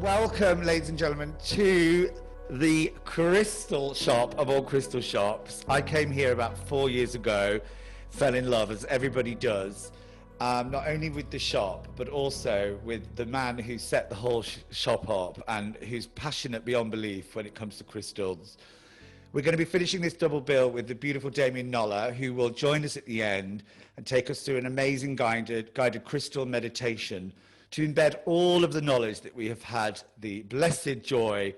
Welcome, ladies and gentlemen, to the crystal shop of all crystal shops. I came here about 4 years ago, fell in love, as everybody does, not only with the shop, but also with the man who set the whole shop up and who's passionate beyond belief when it comes to crystals. We're going to be finishing this double bill with the beautiful Damian Nola, who will join us at the end and take us through an amazing guided crystal meditation to embed all of the knowledge that we have had the blessed joy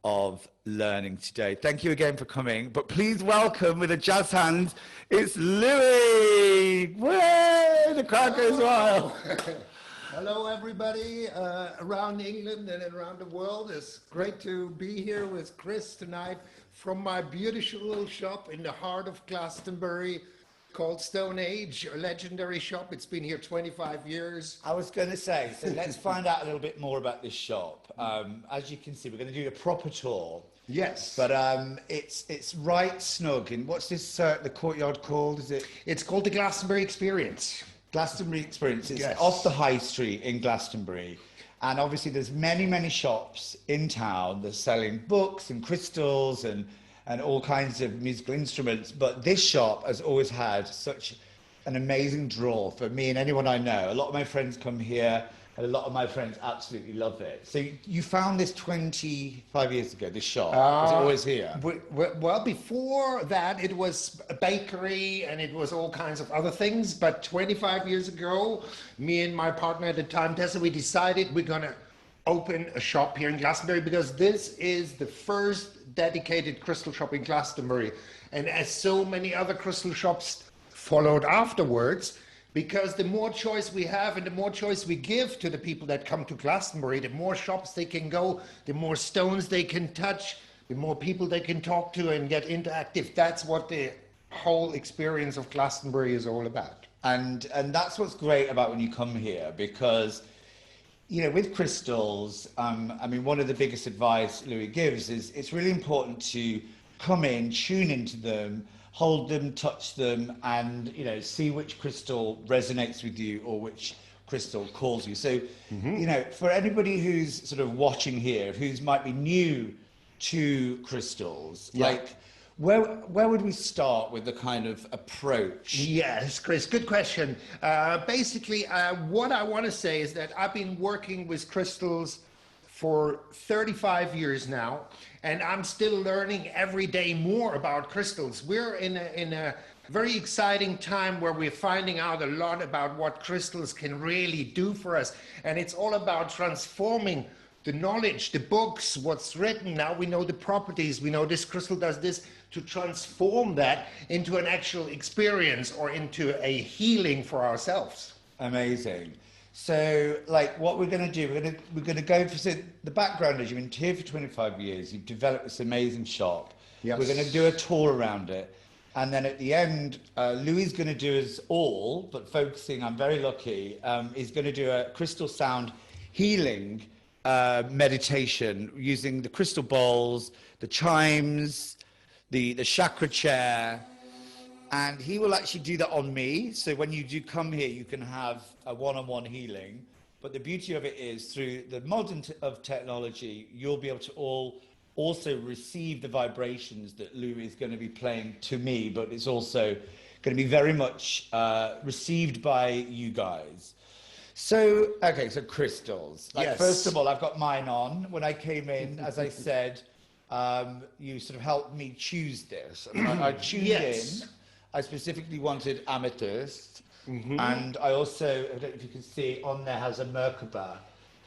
of learning today. Thank you again for coming, but please welcome with a jazz hand, it's Louis! Way, the crowd goes wild! Hello everybody around England and around the world. It's great to be here with Chris tonight from my beautiful little shop in the heart of Glastonbury, called Stoneage, a legendary shop. It's been here 25 years. I was going to say, so let's find out a little bit more about this shop. As you can see, we're going to do a proper tour. Yes. But it's right snug in, what's this, the courtyard called? Is it? It's called the Glastonbury Experience. Glastonbury Experience. It's yes. Off the High Street in Glastonbury. And obviously there's many, many shops in town that are selling books and crystals and all kinds of musical instruments, but this shop has always had such an amazing draw for me and anyone I know. A lot of my friends come here, and a lot of my friends absolutely love it. So you found this 25 years ago, this shop? Was it always here? Well, before that, it was a bakery, and it was all kinds of other things, but 25 years ago, me and my partner at the time, Tessa, we decided we're gonna open a shop here in Glastonbury, because this is the first dedicated crystal shop in Glastonbury, and as so many other crystal shops followed afterwards, because the more choice we have and the more choice we give to the people that come to Glastonbury, the more shops they can go, the more stones they can touch, the more people they can talk to and get interactive. That's what the whole experience of Glastonbury is all about. And that's what's great about when you come here, because you know, with crystals, I mean, one of the biggest advice Louis gives is it's really important to come in, tune into them, hold them, touch them, and, you know, see which crystal resonates with you or which crystal calls you. So, you know, for anybody who's sort of watching here, who's might be new to crystals, like, where would we start with the kind of approach? Yes, Chris, good question. Basically, what I want to say is that I've been working with crystals for 35 years now, and I'm still learning every day more about crystals. We're in a very exciting time where we're finding out a lot about what crystals can really do for us, and it's all about transforming the knowledge, the books, what's written. Now we know the properties, we know this crystal does this, to transform that into an actual experience or into a healing for ourselves. Amazing. So, like, what we're going to do, we're going to go for, so the background is you've been here for 25 years, you've developed this amazing shop. Yes. We're going to do a tour around it. And then at the end, Louis is going to do us all, but focusing, I'm very lucky, is going to do a crystal sound healing meditation using the crystal bowls, the chimes, the chakra chair, and he will actually do that on me. So when you do come here, you can have a one-on-one healing. But the beauty of it is, through the modern of technology, you'll be able to also receive the vibrations that Louis is going to be playing to me, but it's also going to be very much received by you guys. So, okay, so crystals. Like, yes. First of all, I've got mine on. When I came in, as I said, you sort of helped me choose this. I tuned in. I specifically wanted amethyst. And I also, I don't know if you can see, on there has a Merkaba,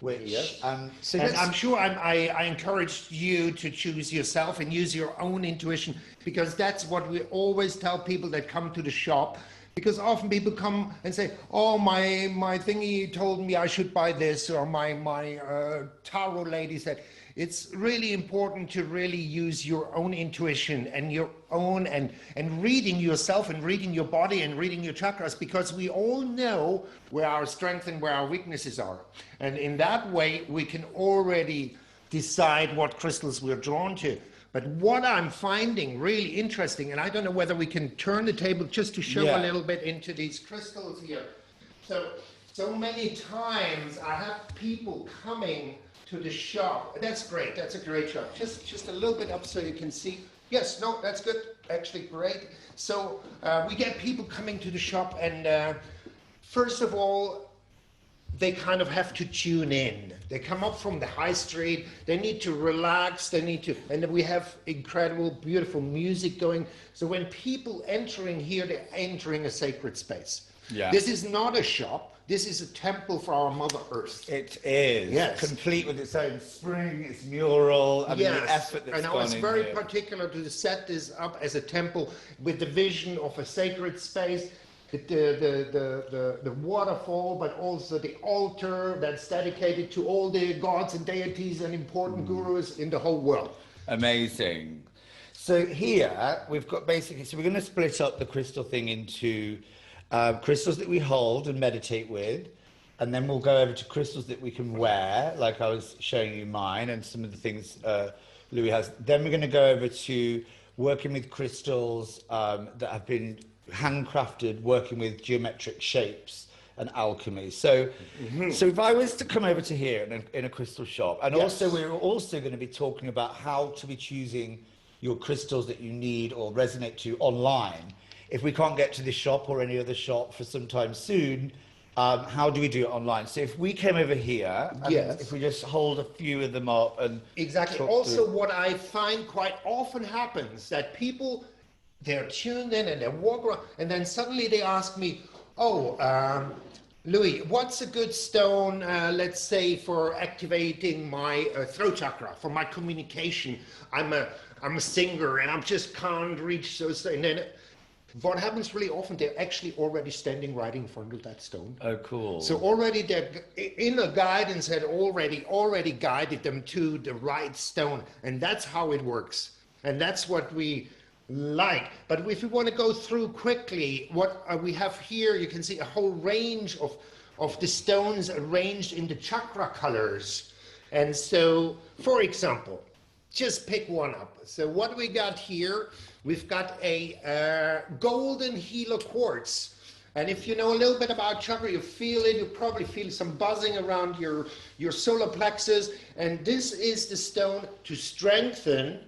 which... so and I'm sure I encouraged you to choose yourself and use your own intuition, because that's what we always tell people that come to the shop. Because often people come and say, oh, my thingy told me I should buy this, or my tarot lady said. It's really important to really use your own intuition and your own, and reading yourself and reading your body and reading your chakras, because we all know where our strengths and where our weaknesses are. And in that way, we can already decide what crystals we're drawn to. But what I'm finding really interesting, and I don't know whether we can turn the table just to show a little bit into these crystals here. So many times I have people coming to the shop. That's great. That's a great shot. Just a little bit up so you can see. Yes, no, that's good. Actually, great. So we get people coming to the shop, and first of all, they kind of have to tune in. They come up from the high street. They need to relax. They need to, and we have incredible, beautiful music going. So when people entering here, they're entering a sacred space. Yeah. This is not a shop. This is a temple for our Mother Earth. It is. Yes. Complete with its own spring, its mural. I mean, the effort that's and I gone was in very here. particular to set this up as a temple with the vision of a sacred space, the waterfall, but also the altar that's dedicated to all the gods and deities and important gurus in the whole world. Amazing. So here we've got basically, so we're going to split up the crystal thing into crystals that we hold and meditate with, and then we'll go over to crystals that we can wear, like I was showing you mine and some of the things Louis has. Then we're going to go over to working with crystals that have been handcrafted, working with geometric shapes and alchemy. So, so if I was to come over to here in a crystal shop, and also we're also going to be talking about how to be choosing your crystals that you need or resonate to online. If we can't get to this shop or any other shop for some time soon, how do we do it online? So if we came over here, and if we just hold a few of them up and exactly. Also, what I find quite often happens that people, they're tuned in and they walk around, and then suddenly they ask me, "Oh, Louis, what's a good stone, let's say, for activating my throat chakra, for my communication? I'm a singer and I just can't reach those." And then what happens really often, they're actually already standing right in front of that stone. Oh, cool. So already their inner guidance had already guided them to the right stone. And that's how it works. And that's what we like. But if we want to go through quickly, what we have here, you can see a whole range of the stones arranged in the chakra colors. And so, for example, just pick one up. So what we got here, we've got a golden Gila quartz. And if you know a little bit about chakra, you feel it, you probably feel some buzzing around your solar plexus. And this is the stone to strengthen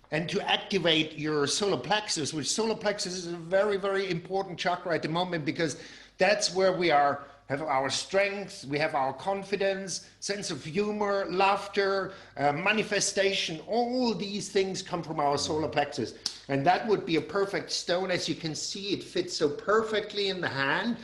and to activate your solar plexus, which solar plexus is a very, very important chakra at the moment, because that's where we have our strength, we have our confidence, sense of humor, laughter, manifestation. All these things come from our solar plexus. And that would be a perfect stone. As you can see, it fits so perfectly in the hand.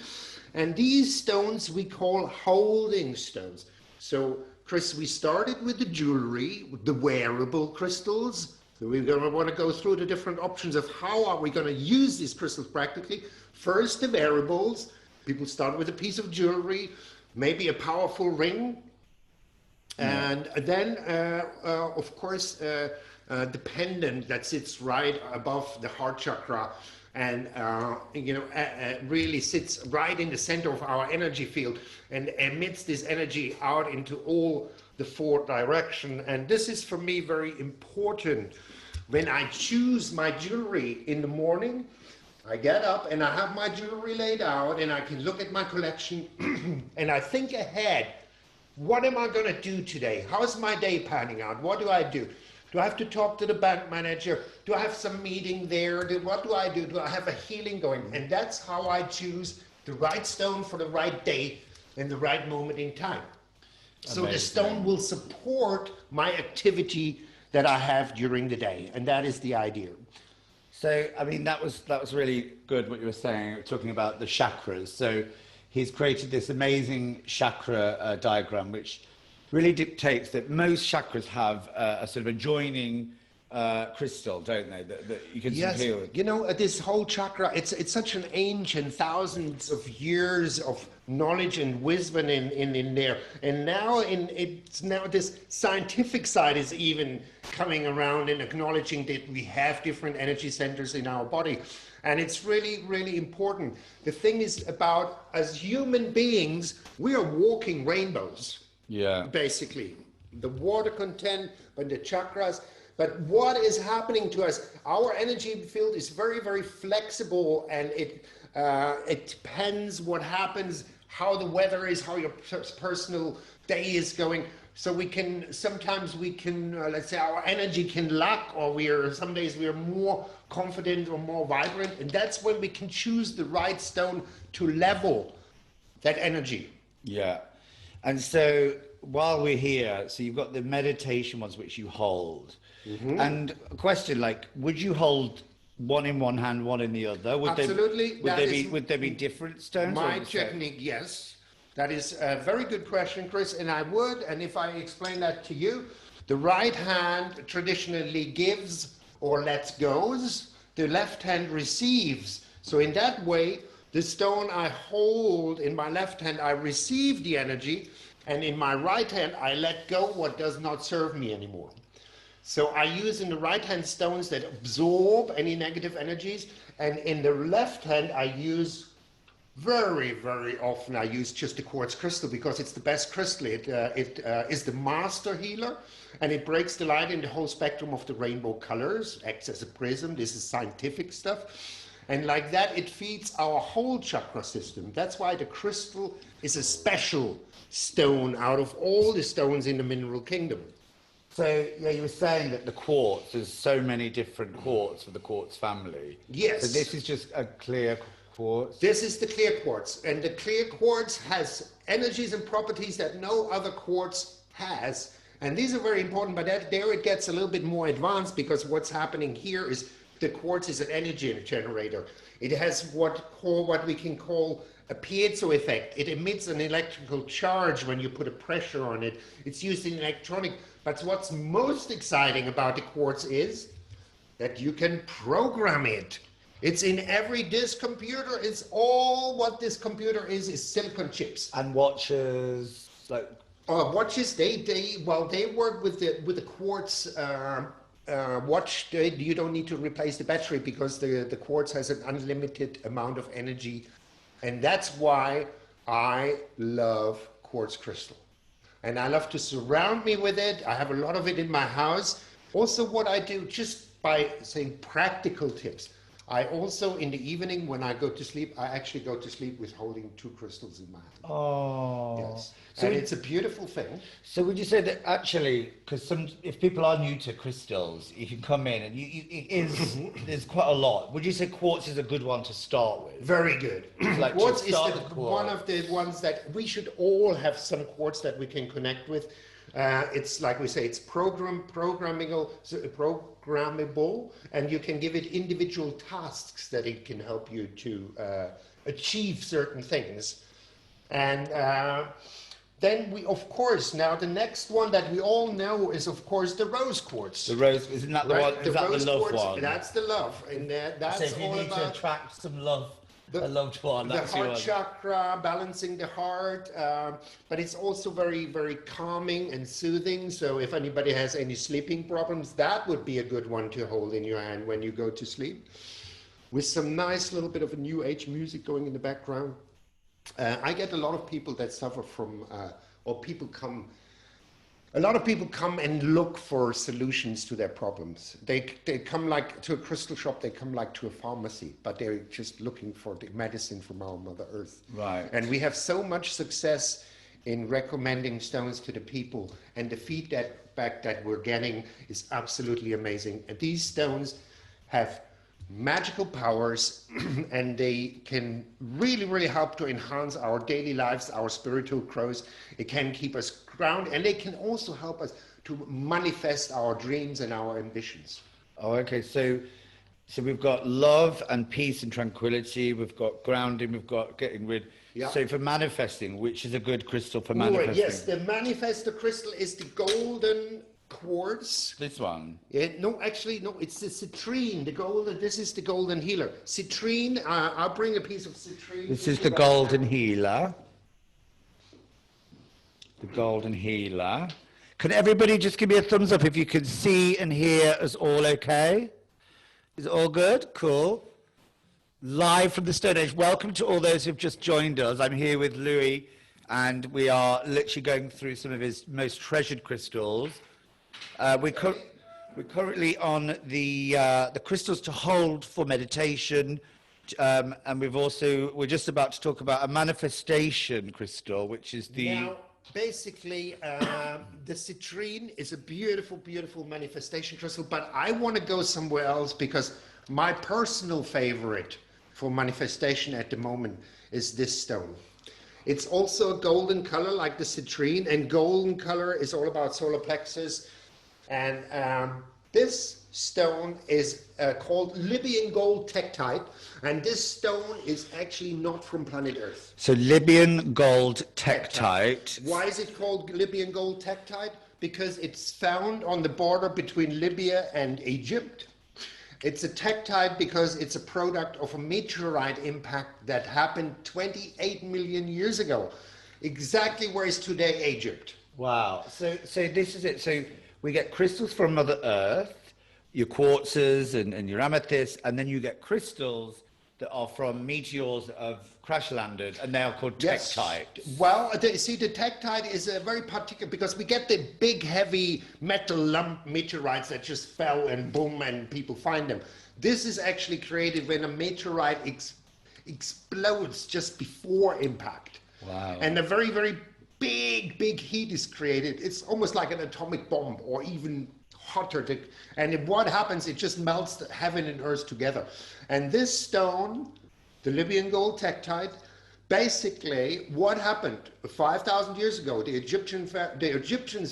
And these stones we call holding stones. So, Chris, we started with the jewelry, the wearable crystals. So we're going to want to go through the different options of how are we going to use these crystals practically. First, the wearables. People start with a piece of jewelry, maybe a powerful ring, and then, of course, the pendant that sits right above the heart chakra, and really sits right in the center of our energy field and emits this energy out into all the four directions. And this is for me very important. When I choose my jewelry in the morning, I get up and I have my jewelry laid out and I can look at my collection and I think ahead, what am I going to do today? How's my day panning out? What do I do? Do I have to talk to the bank manager? Do I have some meeting there? What do I do? Do I have a healing going? And that's how I choose the right stone for the right day and the right moment in time. So the stone will support my activity that I have during the day. And that is the idea. So, I mean, that was really good what you were saying, talking about the chakras. So he's created this amazing chakra diagram, which really dictates that most chakras have a sort of adjoining crystal, don't they, that you can feel. You know, this whole chakra, it's such an ancient, thousands of years of knowledge and wisdom in there. And now it's now this scientific side is even coming around and acknowledging that we have different energy centers in our body. And it's really, really important. The thing is about, as human beings, we are walking rainbows. Yeah. Basically. The water content and the chakras, But what is happening to us? Our energy field is very, very flexible, and it depends what happens, how the weather is, how your personal day is going. So sometimes we can, let's say our energy can lack, or some days we are more confident or more vibrant. And that's when we can choose the right stone to level that energy. Yeah. And so while we're here, so you've got the meditation ones which you hold. Mm-hmm. And a question, like, would you hold one in one hand, one in the other? Absolutely. Would there be different stones? My technique, yes. That is a very good question, Chris, and I would, and if I explain that to you, the right hand traditionally gives or lets goes, the left hand receives. So in that way, the stone I hold in my left hand, I receive the energy, and in my right hand, I let go what does not serve me anymore. So I use in the right hand stones that absorb any negative energies, and in the left hand, I use very, very often, I use just the quartz crystal because it's the best crystal. It is the master healer, and it breaks the light in the whole spectrum of the rainbow colors, acts as a prism. This is scientific stuff. And like that, it feeds our whole chakra system. That's why the crystal is a special stone out of all the stones in the mineral kingdom. So, yeah, you were saying that the quartz, there's so many different quartz for the quartz family. Yes. So this is just a clear quartz? This is the clear quartz. And the clear quartz has energies and properties that no other quartz has. And these are very important, but there it gets a little bit more advanced, because what's happening here is the quartz is an energy generator. It has what we can call a piezo effect. It emits an electrical charge when you put a pressure on it. It's used in electronic. But what's most exciting about the quartz is that you can program it. It's in every disk computer. It's all what this computer is silicon chips. And watches, like watches, they work with the quartz watch. You don't need to replace the battery because the quartz has an unlimited amount of energy, and that's why I love quartz crystal. And I love to surround me with it. I have a lot of it in my house. Also, what I do, just by saying practical tips, I also, in the evening when I go to sleep, I actually go to sleep with holding 2 crystals in my hand. Oh. Yes. So it's a beautiful thing. So would you say that actually, because if people are new to crystals, you can come in and there's quite a lot. Would you say quartz is a good one to start with? Very good. Like quartz is one of the ones that we should all have some quartz that we can connect with. It's like we say, it's programmable, and you can give it individual tasks that it can help you to achieve certain things. And then we, of course, now the next one that we all know is, of course, the rose quartz. The rose, isn't that the one? Is that the love quartz, one? That's the love, and that's so if you all need about to attract some love. A loved one. The heart chakra, balancing the heart, but it's also very, very calming and soothing. So if anybody has any sleeping problems, that would be a good one to hold in your hand when you go to sleep, with some nice little bit of a new age music going in the background. I get a lot of people that suffer from, a lot of people come and look for solutions to their problems. They come like to a crystal shop, they come like to a pharmacy, but they're just looking for the medicine from our Mother Earth. Right. And we have so much success in recommending stones to the people, and the feedback that we're getting is absolutely amazing. And these stones have magical powers, and they can really, really help to enhance our daily lives, our spiritual growth. It can keep us grounded, and they can also help us to manifest our dreams and our ambitions. Oh, okay. So we've got love and peace and tranquility. We've got grounding. We've got getting rid. Yeah. So for manifesting, which is a good crystal for manifesting? Yes, the manifestor crystal is the golden quartz. This one? No, actually, no. It's the citrine. The golden. This is the golden healer. Citrine. I'll bring a piece of citrine. This is the golden healer. The golden healer. Can everybody just give me a thumbs up if you can see and hear us all okay? Is it all good? Cool. Live from the Stone Age. Welcome to all those who've just joined us. I'm here with Louis, and we are literally going through some of his most treasured crystals. We're currently on the crystals to hold for meditation, and we're just about to talk about a manifestation crystal, which is the Now, basically, the citrine is a beautiful, beautiful manifestation crystal, but I want to go somewhere else because my personal favorite for manifestation at the moment is this stone. It's also a golden color like the citrine, and golden color is all about solar plexus. And this stone is called Libyan gold tektite, and this stone is actually not from planet Earth. so Libyan gold tektite. Why is it called Libyan gold tektite? Because it's found on the border between Libya and Egypt. It's a tektite because it's a product of a meteorite impact that happened 28 million years ago, exactly where is today Egypt. Wow. So this is it. So we get crystals from Mother Earth, your quartzes and your amethysts, and then you get crystals that are from meteors that have crash landed, and they are called tektite. Well, the tektite is a very particular, because we get the big heavy metal lump meteorites that just fell and boom and people find them. This is actually created when a meteorite explodes just before impact. Wow. And a very, very big heat is created. It's almost like an atomic bomb, or even hotter. And what happens, it just melts heaven and earth together. And this stone, the Libyan gold tektite, basically what happened 5,000 years ago, the Egyptians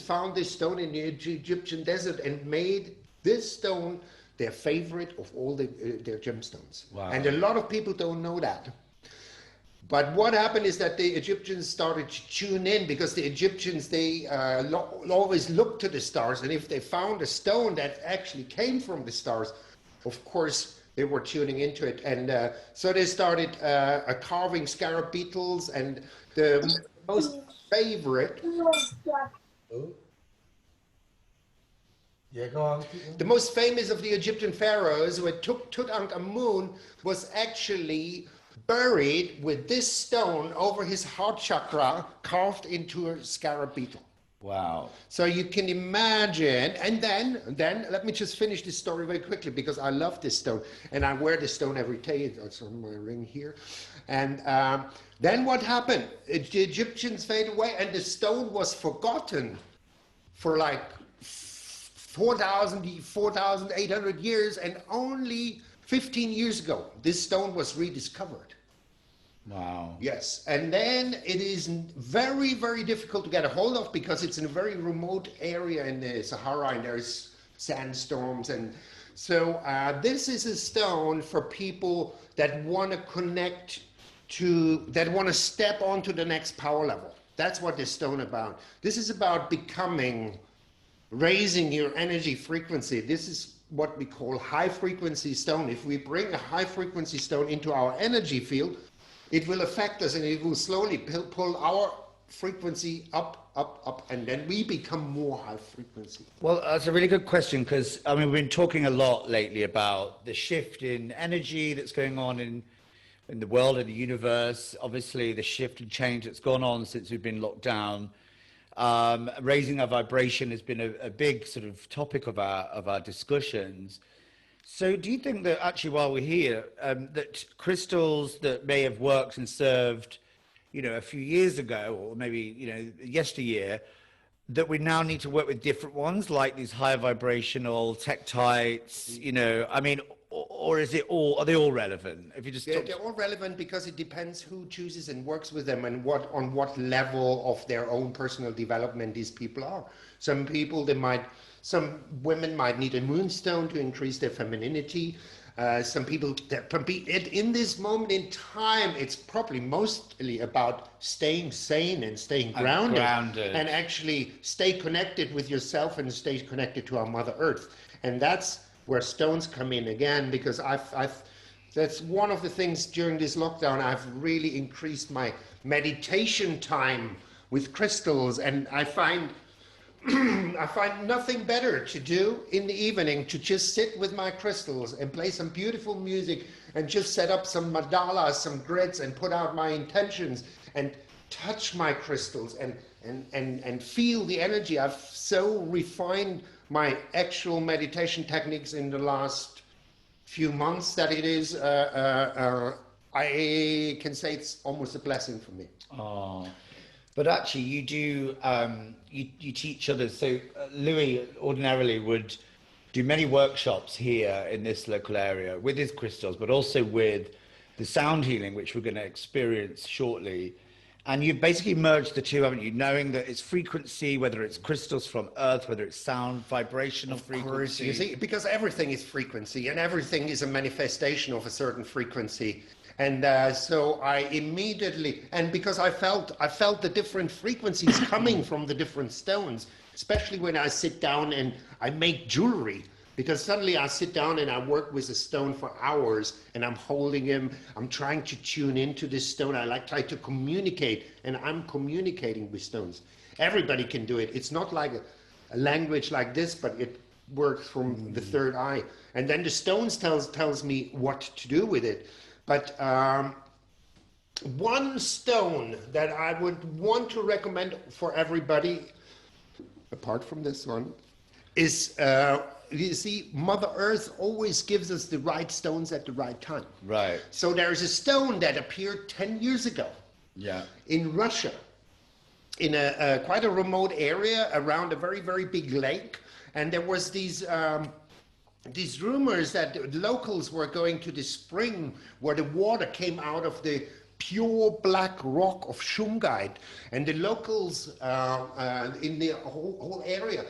found this stone in the Egyptian desert and made this stone their favorite of all their gemstones. Wow. And a lot of people don't know that. But what happened is that the Egyptians started to tune in, because the Egyptians, they always looked to the stars, and if they found a stone that actually came from the stars, of course they were tuning into it. And so they started carving scarab beetles, and the most favorite the most famous of the Egyptian pharaohs, who took Tutankhamun, was actually buried with this stone over his heart chakra, carved into a scarab beetle. Wow. So you can imagine, and then let me just finish this story very quickly, because I love this stone and I wear this stone every day. It's on my ring here. And then what happened? The Egyptians faded away, and the stone was forgotten for like 4,800 years, and only 15 years ago this stone was rediscovered. Wow. Yes, and then it is very, very difficult to get a hold of, because it's in a very remote area in the Sahara, and there's sandstorms. And so this is a stone for people that want to connect to, that want to step onto the next power level. That's what this stone about. This is about becoming, raising your energy frequency. This is what we call high frequency stone. If we bring a high frequency stone into our energy field, it will affect us, and it will slowly pull our frequency up, and then we become more high frequency. Well, that's a really good question, because I mean, we've been talking a lot lately about the shift in energy that's going on in the world and the universe. Obviously, the shift and change that's gone on since we've been locked down. Raising our vibration has been a big sort of topic of our discussions. So do you think that actually, while we're here, that crystals that may have worked and served, a few years ago, or maybe, yesteryear, that we now need to work with different ones, like these higher vibrational tektites, I mean, or is it all, are they all relevant? If you just they're all relevant, because it depends who chooses and works with them, and on what level of their own personal development these people are. Some people, some women might need a moonstone to increase their femininity. Some people, in this moment in time, it's probably mostly about staying sane and staying grounded, and actually stay connected with yourself and stay connected to our Mother Earth. And that's where stones come in again, because that's one of the things during this lockdown. I've really increased my meditation time with crystals, and I find nothing better to do in the evening, to just sit with my crystals and play some beautiful music, and just set up some mandalas, some grids, and put out my intentions, and touch my crystals, and feel the energy. I've so refined my actual meditation techniques in the last few months that it is, I can say it's almost a blessing for me. Oh, but actually, you do you teach others. So Louis ordinarily would do many workshops here in this local area with his crystals, but also with the sound healing, which we're going to experience shortly. And you've basically merged the two, haven't you? Knowing that it's frequency, whether it's crystals from Earth, whether it's sound, vibrational frequency. You see, because everything is frequency, and everything is a manifestation of a certain frequency. And so I immediately, and because I felt the different frequencies coming from the different stones, especially when I sit down and I make jewelry. Because suddenly I sit down and I work with a stone for hours, and I'm holding him. I'm trying to tune into this stone. I try to communicate, and I'm communicating with stones. Everybody can do it. It's not like a language like this, but it works from the third eye. And then the stones tells me what to do with it. But one stone that I would want to recommend for everybody, apart from this one, is you see, Mother Earth always gives us the right stones at the right time. Right. So there is a stone that appeared 10 years ago. Yeah. In Russia, in a quite a remote area around a very, very big lake, and there was these rumors that locals were going to the spring where the water came out of the pure black rock of Shungite, and the locals in the whole area,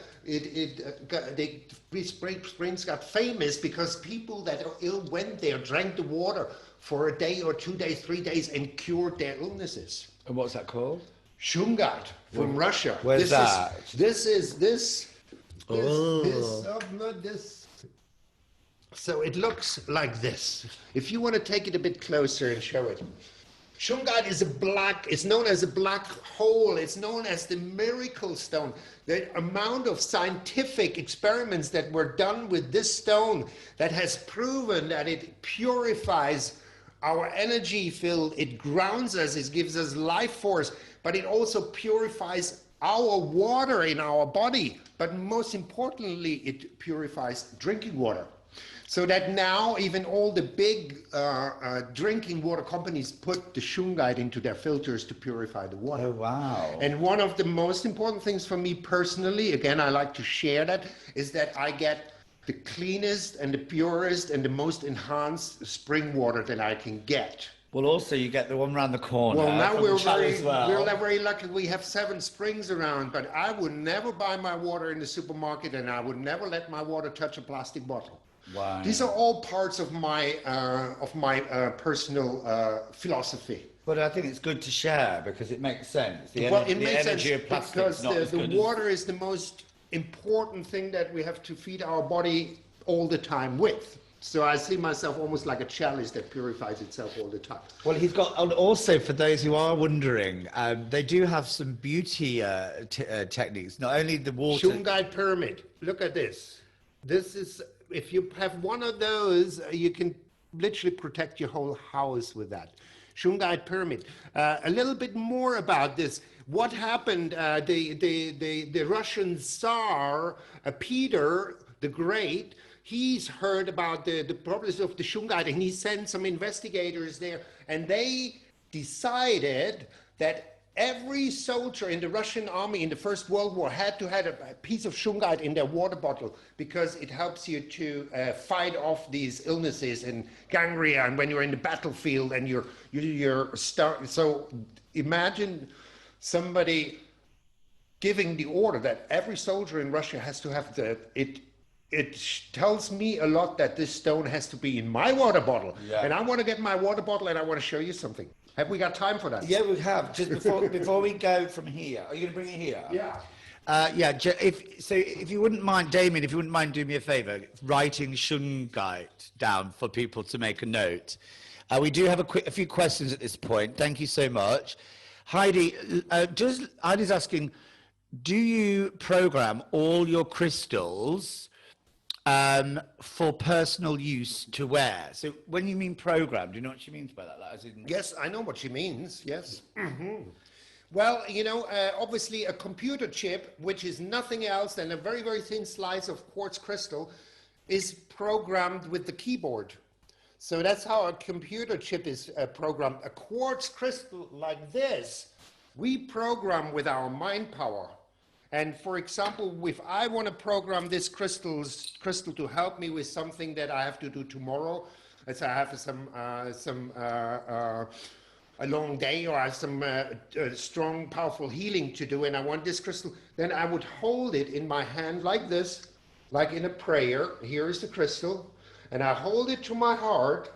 these springs got famous because people that are ill went there, drank the water for a day or 2 days, 3 days, and cured their illnesses. And what's that called? Shungite from Russia. Where's that? This. Oh. So it looks like this. If you want to take it a bit closer and show it. Shungite is it's known as a black hole. It's known as the miracle stone. The amount of scientific experiments that were done with this stone that has proven that it purifies our energy field, it grounds us, it gives us life force, but it also purifies our water in our body. But most importantly, it purifies drinking water. So that now even all the big drinking water companies put the Shungite into their filters to purify the water. Oh, wow. And one of the most important things for me personally, again, I like to share that, is that I get the cleanest and the purest and the most enhanced spring water that I can get. Well, also you get the one around the corner. Well, now we're very lucky. We have 7 springs around, but I would never buy my water in the supermarket, and I would never let my water touch a plastic bottle. Wow. These are all parts of my personal philosophy. But I think it's good to share because it makes sense. The energy of plastic because not as the good water is the most important thing that we have to feed our body all the time with. So I see myself almost like a chalice that purifies itself all the time. Well, he's got, and also for those who are wondering, they do have some beauty techniques. Not only the water. Shungite pyramid. Look at this. This is, if you have one of those, you can literally protect your whole house with that. Shungite pyramid. A little bit more about this. What happened? The Russian Tsar, Peter the Great, he's heard about the problems of the Shungite, and he sent some investigators there, and they decided that every soldier in the Russian army in the First World War had to have a piece of Shungite in their water bottle because it helps you to fight off these illnesses and gangrene, and when you're in the battlefield and so imagine somebody giving the order that every soldier in Russia has to have it tells me a lot that this stone has to be in my water bottle. Yeah. And I want to get my water bottle, and I want to show you something. Have we got time for that? Yeah, we have. Just before we go from here, are you going to bring it here? Yeah. If you wouldn't mind, Damian, if you wouldn't mind doing me a favour, writing Shungite down for people to make a note. We do have a few questions at this point. Thank you so much. Heidi's asking, do you program all your crystals for personal use to wear? So when you mean program, do you know what she means by that? As in... Yes, I know what she means, yes. Mm-hmm. Well, you know, obviously a computer chip, which is nothing else than a very, very thin slice of quartz crystal, is programmed with the keyboard. So that's how a computer chip is programmed. A quartz crystal like this, we program with our mind power. And for example, if I want to program this crystal to help me with something that I have to do tomorrow, let's say I have a long day, or I have some strong, powerful healing to do, and I want this crystal, then I would hold it in my hand like this, like in a prayer. Here is the crystal, and I hold it to my heart,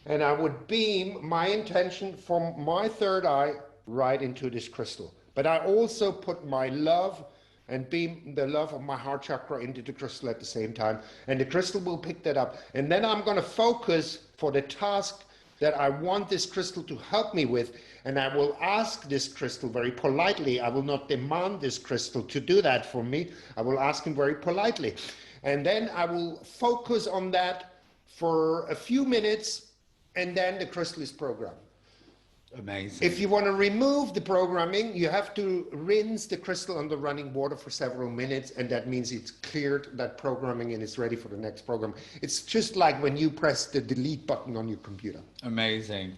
and I would beam my intention from my third eye right into this crystal. But I also put my love and beam the love of my heart chakra into the crystal at the same time, and the crystal will pick that up. And then I'm going to focus for the task that I want this crystal to help me with, and I will ask this crystal very politely. I will not demand this crystal to do that for me. I will ask him very politely. And then I will focus on that for a few minutes, and then the crystal is programmed. Amazing. If you want to remove the programming, you have to rinse the crystal under running water for several minutes, and that means it's cleared that programming and it's ready for the next program. It's just like when you press the delete button on your computer. Amazing.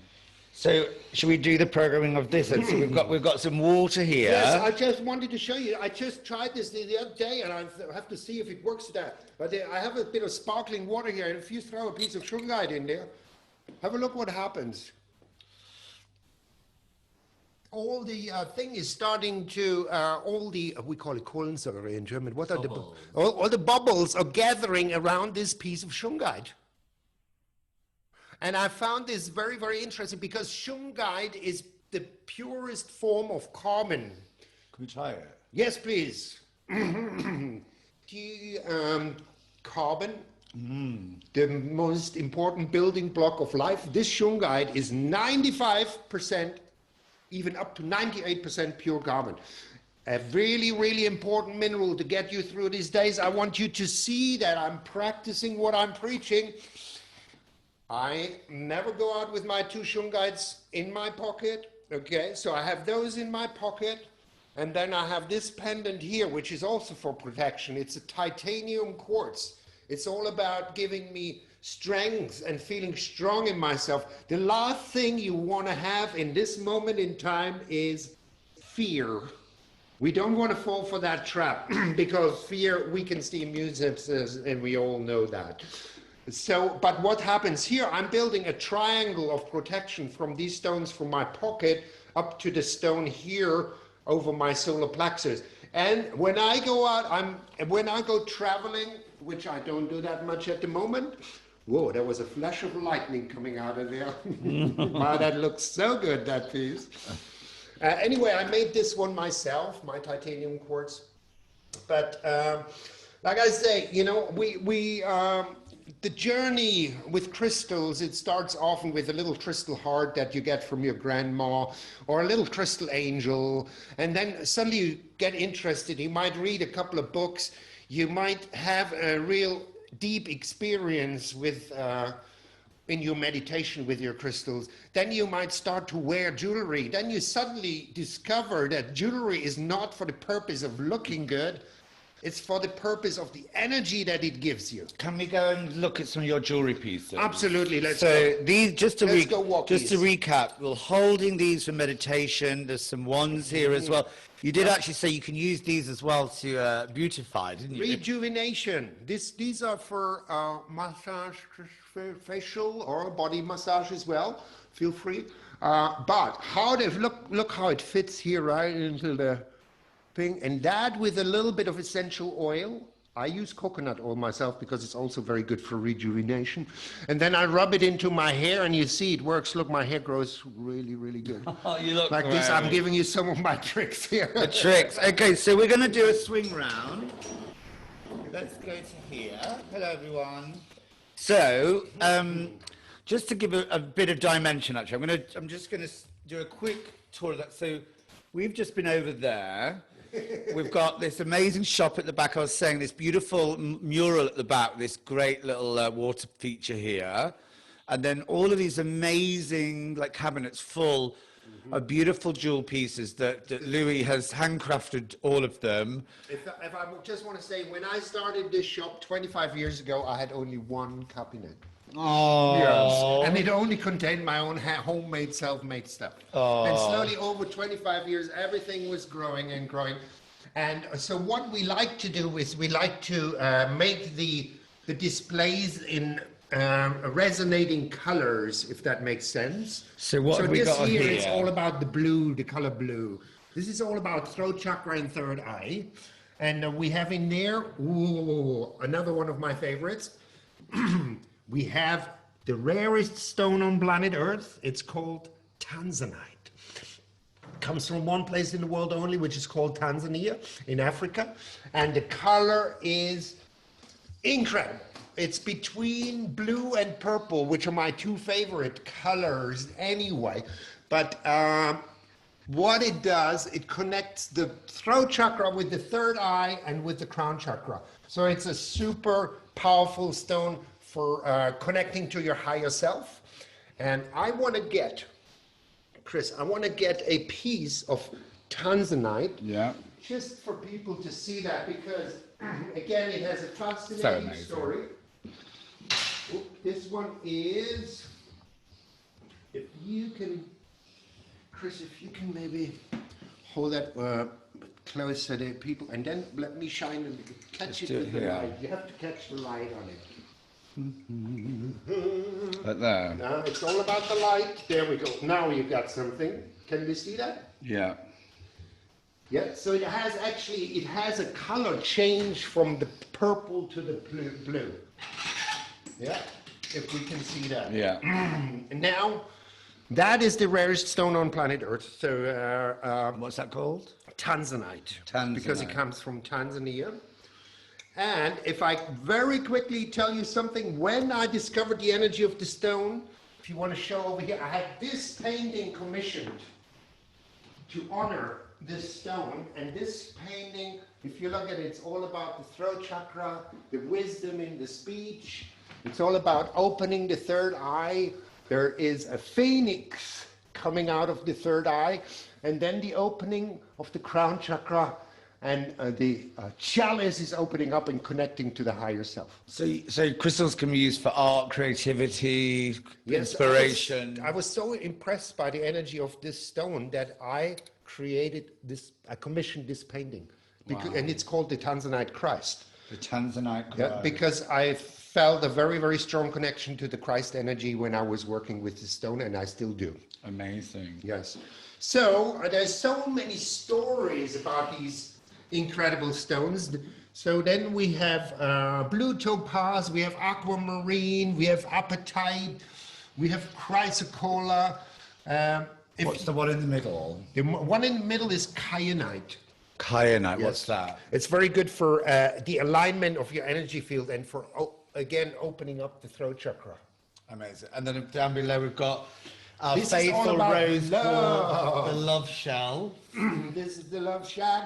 So should we do the programming of this? So we've got some water here. Yes, I just wanted to show you. I just tried this the other day, and I have to see if it works today. But I have a bit of sparkling water here, and if you throw a piece of shungite in there, have a look what happens. All the thing is starting to, all the, we call it Kohlensäure in German. What are all the bubbles are gathering around this piece of shungite. And I found this very, very interesting because shungite is the purest form of carbon. Can we try it? Yes, please. Carbon, the most important building block of life. This shungite is 95%, even up to 98% pure carbon. A really, really important mineral to get you through these days. I want you to see that I'm practicing what I'm preaching. I never go out with my 2 shungites in my pocket. Okay, so I have those in my pocket. And then I have this pendant here, which is also for protection. It's a titanium quartz. It's all about giving me strength and feeling strong in myself. The last thing you want to have in this moment in time is fear. We don't want to fall for that trap because fear weakens the immune system, and we all know that. So, but what happens here, I'm building a triangle of protection from these stones from my pocket up to the stone here over my solar plexus. And when I go out, when I go traveling, which I don't do that much at the moment. Whoa, there was a flash of lightning coming out of there. Wow, that looks so good, that piece. Anyway, I made this one myself, my titanium quartz. But like I say, you know, the journey with crystals, it starts often with a little crystal heart that you get from your grandma, or a little crystal angel, and then suddenly you get interested. You might read a couple of books. You might have a real deep experience with in your meditation with your crystals. Then you might start to wear jewelry. Then you suddenly discover that jewelry is not for the purpose of looking good. It's for the purpose of the energy that it gives you. Can we go and look at some of your jewelry pieces? Absolutely. Let's so go. These, just to recap, we're holding these for meditation. There's some wands here as well. You did actually say you can use these as well to beautify, didn't you? Rejuvenation. These are for massage, facial or body massage as well. Feel free. But how they look how it fits here right into the thing, and that with a little bit of essential oil. I use coconut oil myself because it's also very good for rejuvenation. And then I rub it into my hair, and you see it works. Look, my hair grows really, really good. Oh, you look like great. this. I'm giving you some of my tricks here. The tricks. Okay, so we're going to do a swing round. Let's go to here. Hello, everyone. So, just to give a bit of dimension, actually, I'm just going to do a quick tour of that. So, we've just been over there. We've got this amazing shop at the back. I was saying this beautiful mural at the back, this great little water feature here. And then all of these amazing cabinets full of beautiful jewel pieces that Louis has handcrafted all of them. If I just want to say, when I started this shop 25 years ago, I had only one cabinet. Oh, Yes, and it only contained my own homemade, self-made stuff. And slowly, over 25 years, everything was growing and growing. And so what we like to do is we like to make the displays in resonating colors, if that makes sense. So what have we this got here, here? it's all about the blue, the color blue. This is all about throat chakra and third eye. And we have in there, another one of my favorites. We have the rarest stone on planet Earth. It's called tanzanite. Comes from one place in the world only, which is called Tanzania in Africa. And the color is incredible. It's between blue and purple, which are my two favorite colors anyway. But what it does, it connects the throat chakra with the third eye and with the crown chakra. So it's a super powerful stone for connecting to your higher self. And I want to get, Chris, I want to get a piece of tanzanite. Yeah. Just for people to see that, because again, it has a fascinating story. This one is, if you can, Chris, if you can maybe hold that close to the people, and then let me shine and catch it with the light. You have to catch the light on it. Right there. Now it's all about the light. There we go. Now you got something. Can you see that? Yeah. Yeah. So it has a color change from the purple to the blue. Yeah. If we can see that. Yeah. And now, that is the rarest stone on planet Earth. So What's that called? tanzanite. Tanzanite. Because it comes from Tanzania. And if I very quickly tell you something, when I discovered the energy of the stone, if you want to show over here, I had this painting commissioned to honor this stone. And this painting, if you look at it, it's all about the throat chakra, the wisdom in the speech. It's all about opening the third eye. There is a phoenix coming out of the third eye, and then the opening of the crown chakra, and the chalice is opening up and connecting to the higher self. So crystals can be used for art, creativity, inspiration. I was so impressed by the energy of this stone that I commissioned this painting. And it's called the Tanzanite Christ. The tanzanite. Yeah, because I felt a very, very strong connection to the Christ energy when I was working with the stone, and I still do. Amazing. Yes. So there's so many stories about these incredible stones. So then we have blue topaz, we have aquamarine, we have apatite, we have chrysocolla. What's the one in the middle? The one in the middle is kyanite. Kyanite, what's that? It's very good for the alignment of your energy field and for, again, opening up the throat chakra. Amazing. And then down below we've got our This is all faithful about rose love. quartz, the love shell. This is the love shag.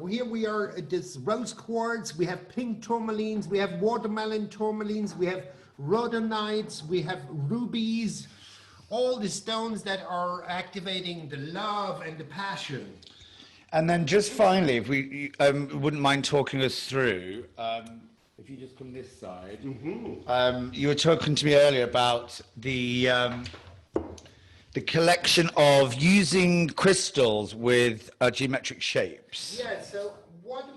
Here we are, this rose quartz, we have pink tourmalines, we have watermelon tourmalines, we have rhodonites, we have rubies, all the stones that are activating the love and the passion. And then just finally, if we wouldn't mind talking us through, if you just come this side, you were talking to me earlier about the collection of using crystals with geometric shapes. Yeah, so what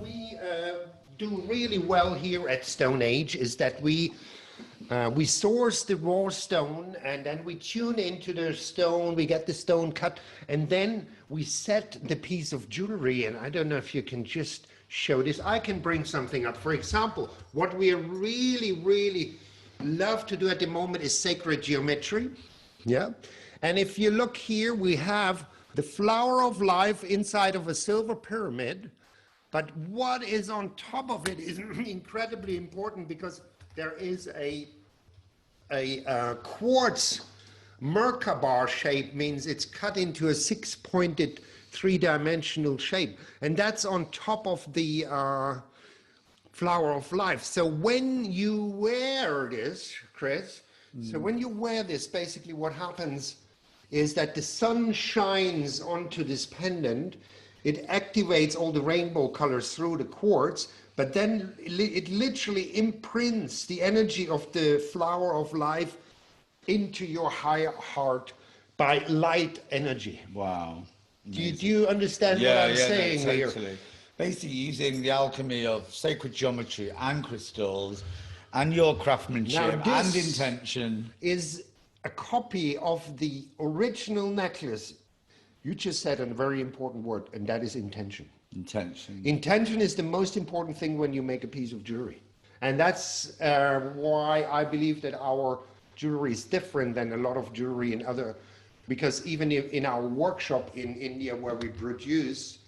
we do really well here at Stoneage is that we source the raw stone, and then we tune into the stone, we get the stone cut, and then we set the piece of jewelry. And I don't know if you can just show this. I can bring something up. For example, what we really, really love to do at the moment is sacred geometry. Yeah. And if you look here, we have the flower of life inside of a silver pyramid. But what is on top of it is incredibly important, because there is a quartz Merkaba shape, means it's cut into a 6-pointed 3-dimensional shape, and that's on top of the flower of life. So when you wear this, Chris, so when you wear this, basically what happens is that the sun shines onto this pendant. It activates all the rainbow colors through the quartz, but then it literally imprints the energy of the flower of life into your higher heart by light energy. Wow. Do you understand what I'm saying here? Totally. Basically using the alchemy of sacred geometry and crystals and your craftsmanship Now, and this intention. is a copy of the original necklace. You just said a very important word, and that is intention. Intention. Intention is the most important thing when you make a piece of jewelry. And that's why I believe that our jewelry is different than a lot of jewelry in other, because even in our workshop in India where we produce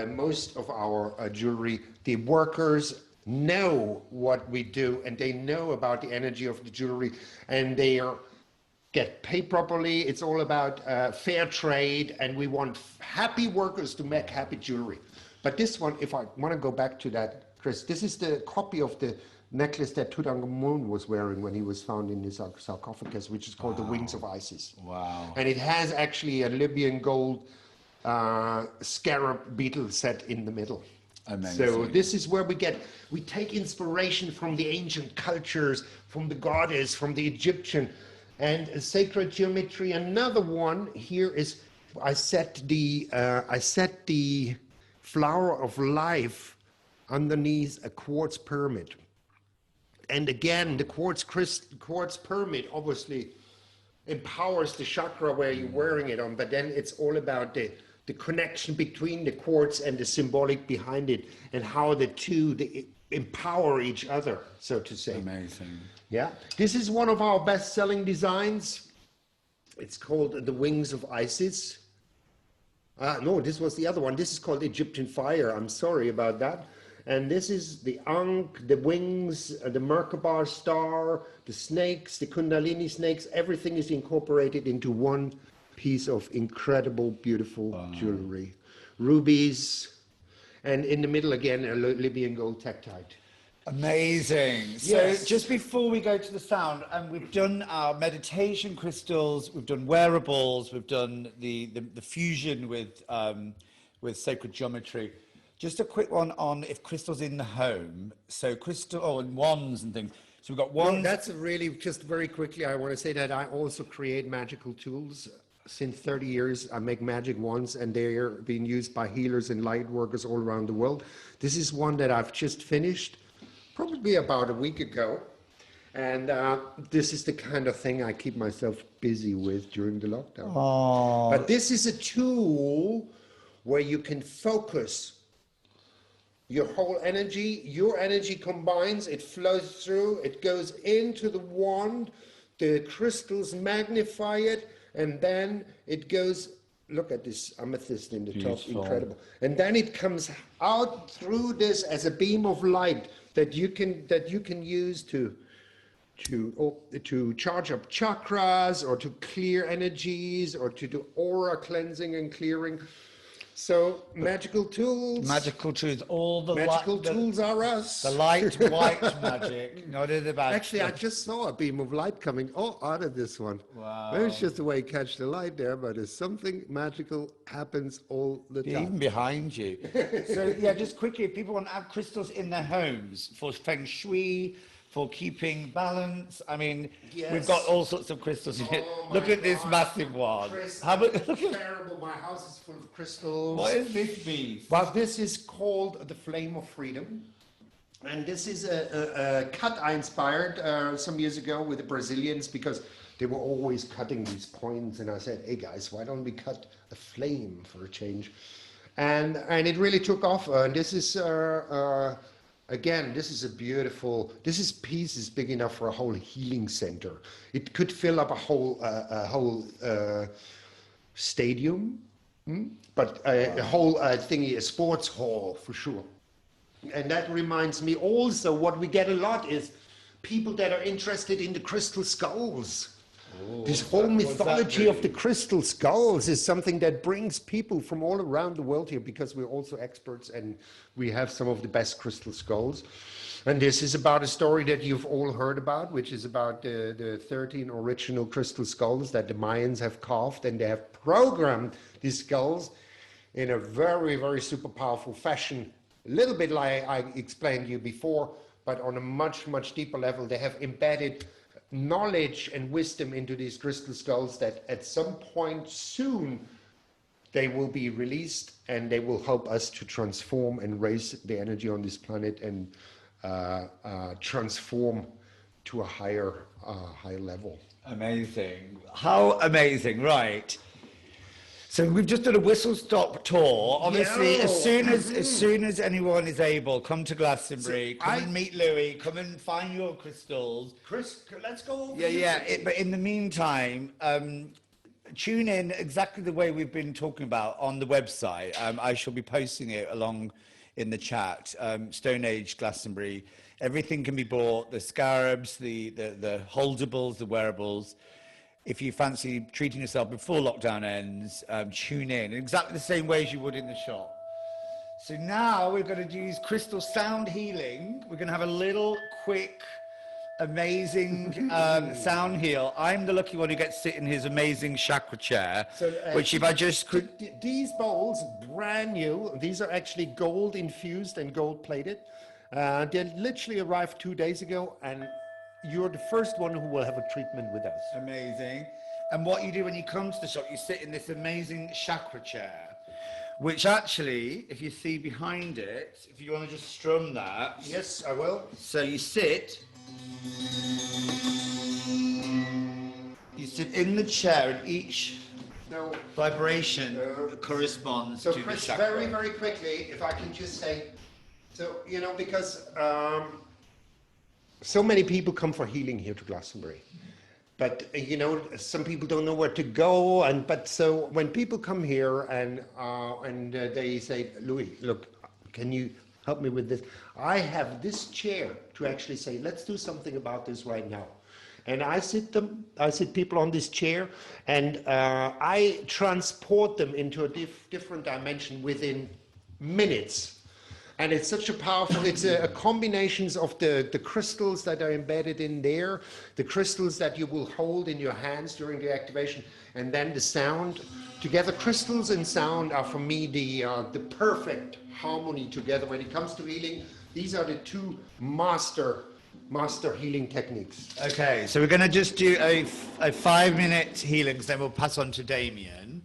most of our jewelry, the workers know what we do and they know about the energy of the jewelry, and they get paid properly. It's all about fair trade, and we want happy workers to make happy jewelry. But this one, if I want to go back to that, Chris, this is the copy of the necklace that Tutankhamun was wearing when he was found in his sarcophagus, which is called the Wings of Isis. Wow. And it has actually a Libyan gold scarab beetle set in the middle. Amazing. So this is where we take inspiration from the ancient cultures, from the goddess, from the Egyptian, and sacred geometry. Another one here is I set the flower of life underneath a quartz pyramid. And again, the quartz pyramid obviously empowers the chakra where you're wearing it on, but then it's all about the connection between the quartz and the symbolic behind it, and how the two they empower each other, so to say. Amazing. Yeah, this is one of our best-selling designs. It's called the Wings of Isis. No, this was the other one. This is called Egyptian Fire. I'm sorry about that. And this is the Ankh, the wings, the Merkaba star, the snakes, the Kundalini snakes. Everything is incorporated into one piece of incredible, beautiful jewelry. Rubies, and in the middle again, a Libyan gold tektite. Amazing. Yes. So just before we go to the sound, we've done our meditation crystals, we've done wearables, we've done the fusion with sacred geometry. Just a quick one on if crystals in the home. So and wands and things. So we've got wands. No, that's really, just very quickly, I want to say that I also create magical tools. Since 30 years, I make magic wands, and they're being used by healers and light workers all around the world. This is one that I've just finished, probably about a week ago. And this is the kind of thing I keep myself busy with during the lockdown. Oh. But this is a tool where you can focus your whole energy. Your energy combines, it flows through, it goes into the wand, the crystals magnify it, and then it goes, look at this amethyst in the top, incredible. And then it comes out through this as a beam of light that you can use to charge up chakras, or to clear energies, or to do aura cleansing and clearing. So magical tools. Magical tools, all the Magical tools are us. The light white magic. Not in the back. Actually, I just saw a beam of light coming out of this one. Wow. Maybe it's just the way you catch the light there, but there's something magical happens all the time. Even behind you. So yeah, just quickly, if people want to have crystals in their homes for feng shui, for keeping balance. I mean, we've got all sorts of crystals in it. Look at this massive one. Chris, How about, it's terrible. My house is full of crystals. what is this beast? Well, this is called the Flame of Freedom. And this is a cut I inspired some years ago with the Brazilians, because they were always cutting these points. And I said, hey guys, why don't we cut a flame for a change? And it really took off. And this is, again, this is a beautiful, this piece is big enough for a whole healing center. It could fill up a whole stadium, but a whole thingy, a sports hall for sure. And that reminds me also, what we get a lot is people that are interested in the crystal skulls. This whole mythology of the crystal skulls is something that brings people from all around the world here, because we're also experts and we have some of the best crystal skulls. And this is about a story that you've all heard about, which is about the 13 original crystal skulls that the Mayans have carved, and they have programmed these skulls in a very, very super powerful fashion. A little bit like I explained to you before, but on a much, much deeper level. They have embedded knowledge and wisdom into these crystal skulls that at some point soon they will be released, and they will help us to transform and raise the energy on this planet and transform to a higher level. Amazing. How amazing, right. So we've just done a whistle-stop tour. Obviously, as soon as anyone is able, come to Glastonbury, come and meet Louis, come and find your crystals. Chris, let's go over But in the meantime, tune in exactly the way we've been talking about on the website. I shall be posting it along in the chat. Stoneage Glastonbury. Everything can be bought. The scarabs, the holdables, the wearables. If you fancy treating yourself before lockdown ends, tune in exactly the same way as you would in the shop. So now we're going to use crystal sound healing. We're going to have a little quick, amazing sound heal. I'm the lucky one who gets to sit in his amazing chakra chair, which if I just could... These bowls, brand new, these are actually gold infused and gold plated. They literally arrived 2 days ago, and you're the first one who will have a treatment with us. Amazing. And what you do when you come to the shop, you sit in this amazing chakra chair, which actually, if you see behind it, if you want to just strum that. Yes, I will. So you sit in the chair, and each vibration corresponds to Chris, the chakra. very, very quickly, if I can just say, so, you know, because so many people come for healing here to Glastonbury, but you know, some people don't know where to go. But so when people come here and they say, Louis, look, can you help me with this? I have this chair to actually say, let's do something about this right now. And I sit people on this chair, and I transport them into a different dimension within minutes. And it's such a powerful, it's a combinations of the crystals that are embedded in there, the crystals that you will hold in your hands during the activation, and then the sound. Together, crystals and sound are for me the perfect harmony together. When it comes to healing, these are the two master healing techniques. Okay, so we're going to just do a 5-minute healing, then we'll pass on to Damian.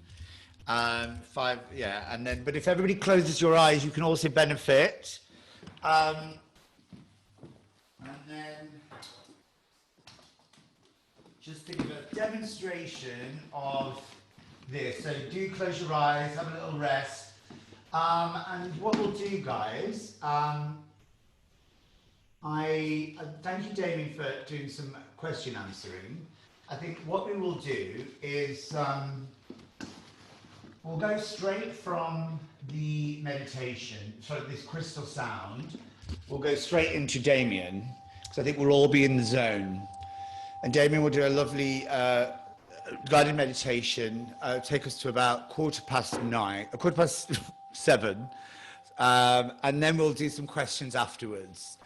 And then, but if everybody closes your eyes, you can also benefit. And then, just to give a demonstration of this. So do close your eyes, have a little rest. And what we'll do, guys, I thank you, Damian, for doing some question answering. I think what we will do is we'll go straight from the meditation, so this crystal sound. We'll go straight into Damian, because I think we'll all be in the zone. And Damian will do a lovely guided meditation, take us to about 7:15, and then we'll do some questions afterwards.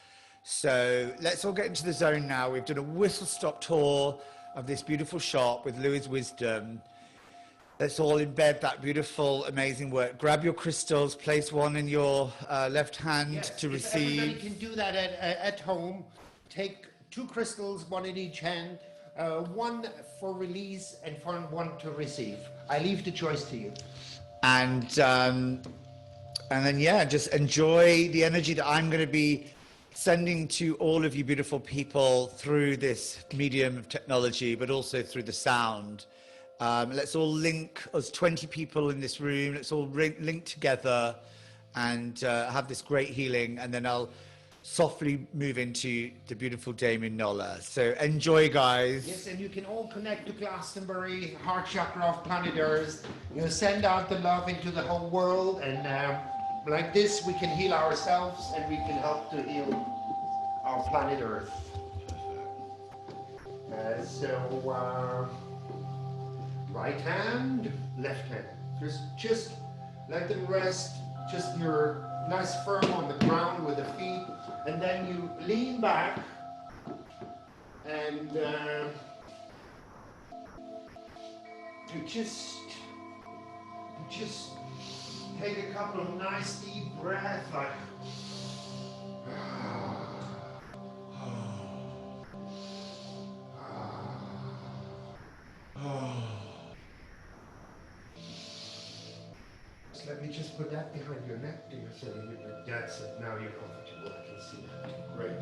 So let's all get into the zone now. We've done a whistle-stop tour of this beautiful shop with Louis' wisdom. Let's all embed that beautiful, amazing work. Grab your crystals, place one in your left hand to receive. Everybody can do that at home. Take 2 crystals, one in each hand, one for release and one to receive. I leave the choice to you. And then, just enjoy the energy that I'm going to be sending to all of you beautiful people through this medium of technology, but also through the sound. Let's all link, us 20 people in this room, let's all link together and have this great healing, and then I'll softly move into the beautiful Damian Nola. So enjoy, guys. Yes, and you can all connect to Glastonbury, heart chakra of planet Earth. You know, send out the love into the whole world, and like this we can heal ourselves and we can help to heal our planet Earth. So right hand, left hand. Just let them rest. Just you're nice firm on the ground with the feet, and then you lean back and you just take a couple of nice deep breaths, like let me just put that behind your neck, dear. So that's it. Now you're comfortable. I can see that. Great.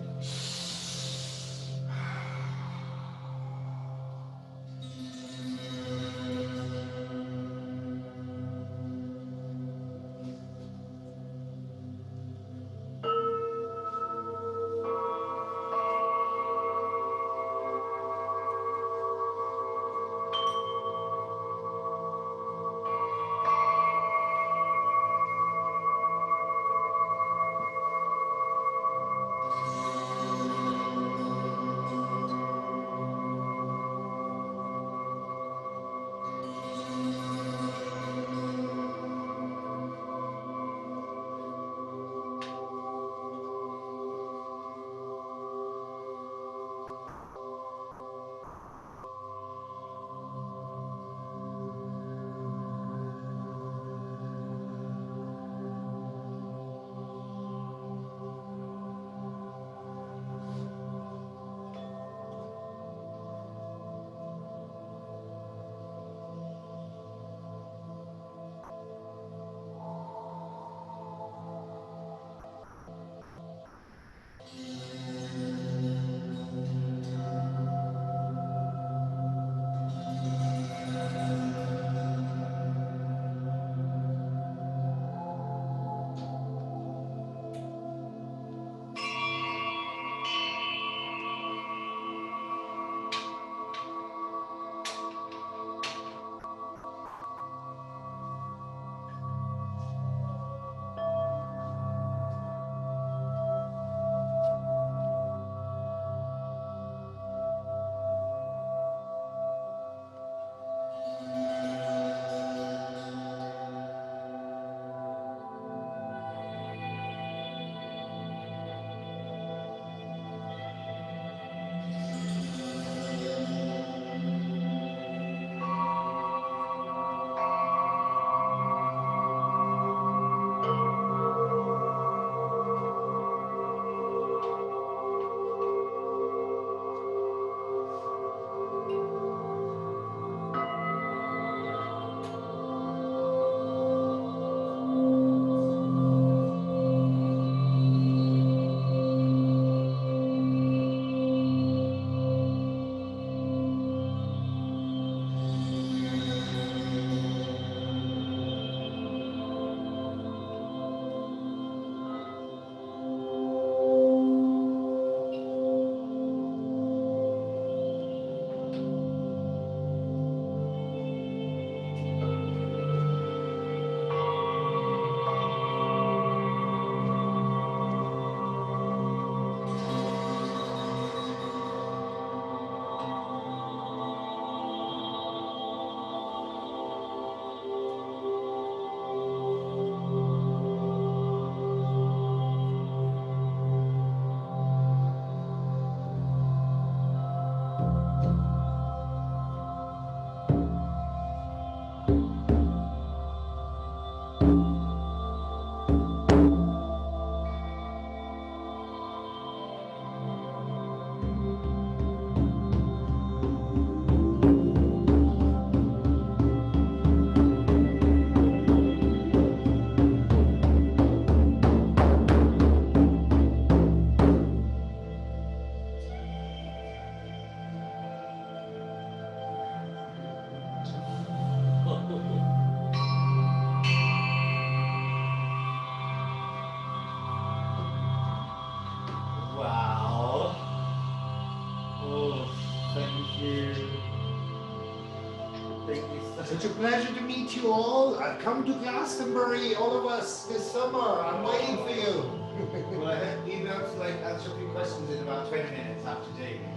It's a pleasure to meet you all. Come to Glastonbury, all of us, this summer. I'm waiting for you. Well, you know, to like answer a few questions in about 20 minutes after Damian.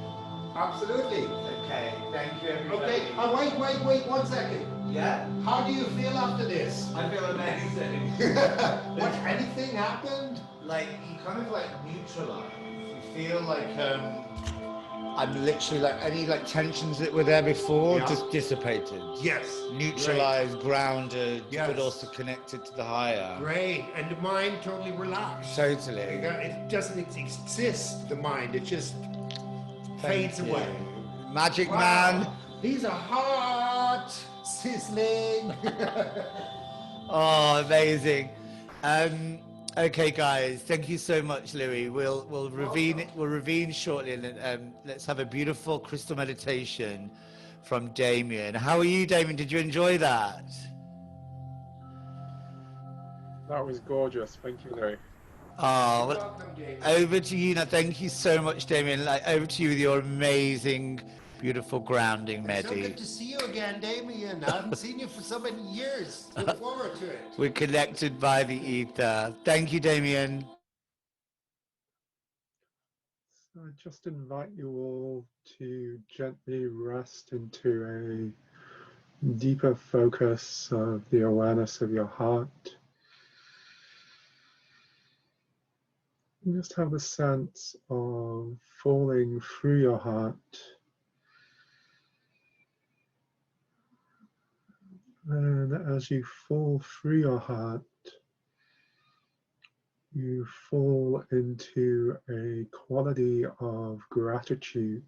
Absolutely. Okay, thank you everybody. Okay, wait 1 second. Yeah, How do you feel after this? I feel amazing. What, anything happened? Like, you kind of like neutralize. You feel like, I'm literally like, any like tensions that were there before Yeah. just dissipated. Yes. Neutralized, grounded, Yes. but also connected to the higher. Great. And the mind totally relaxed. Totally. It doesn't exist, the mind. It just fades Thank you. away. Magic Wow. man. These are hot, sizzling. Oh, amazing. Okay, guys, thank you so much, Louis. We'll ravine shortly, and let's have a beautiful crystal meditation from Damian. How are you, Damian? Did you enjoy that? That was gorgeous. Thank you, Louis. Oh, You're well, welcome, James. over to you now. Thank you so much, Damian. Like, over to you with your amazing, beautiful grounding It's so medi. good to see you again, Damian. I haven't seen you for so many years. Look forward to it. We're connected by the ether. Thank you, Damian. So I just invite you all to gently rest into a deeper focus of the awareness of your heart. You just have a sense of falling through your heart. And as you fall through your heart, you fall into a quality of gratitude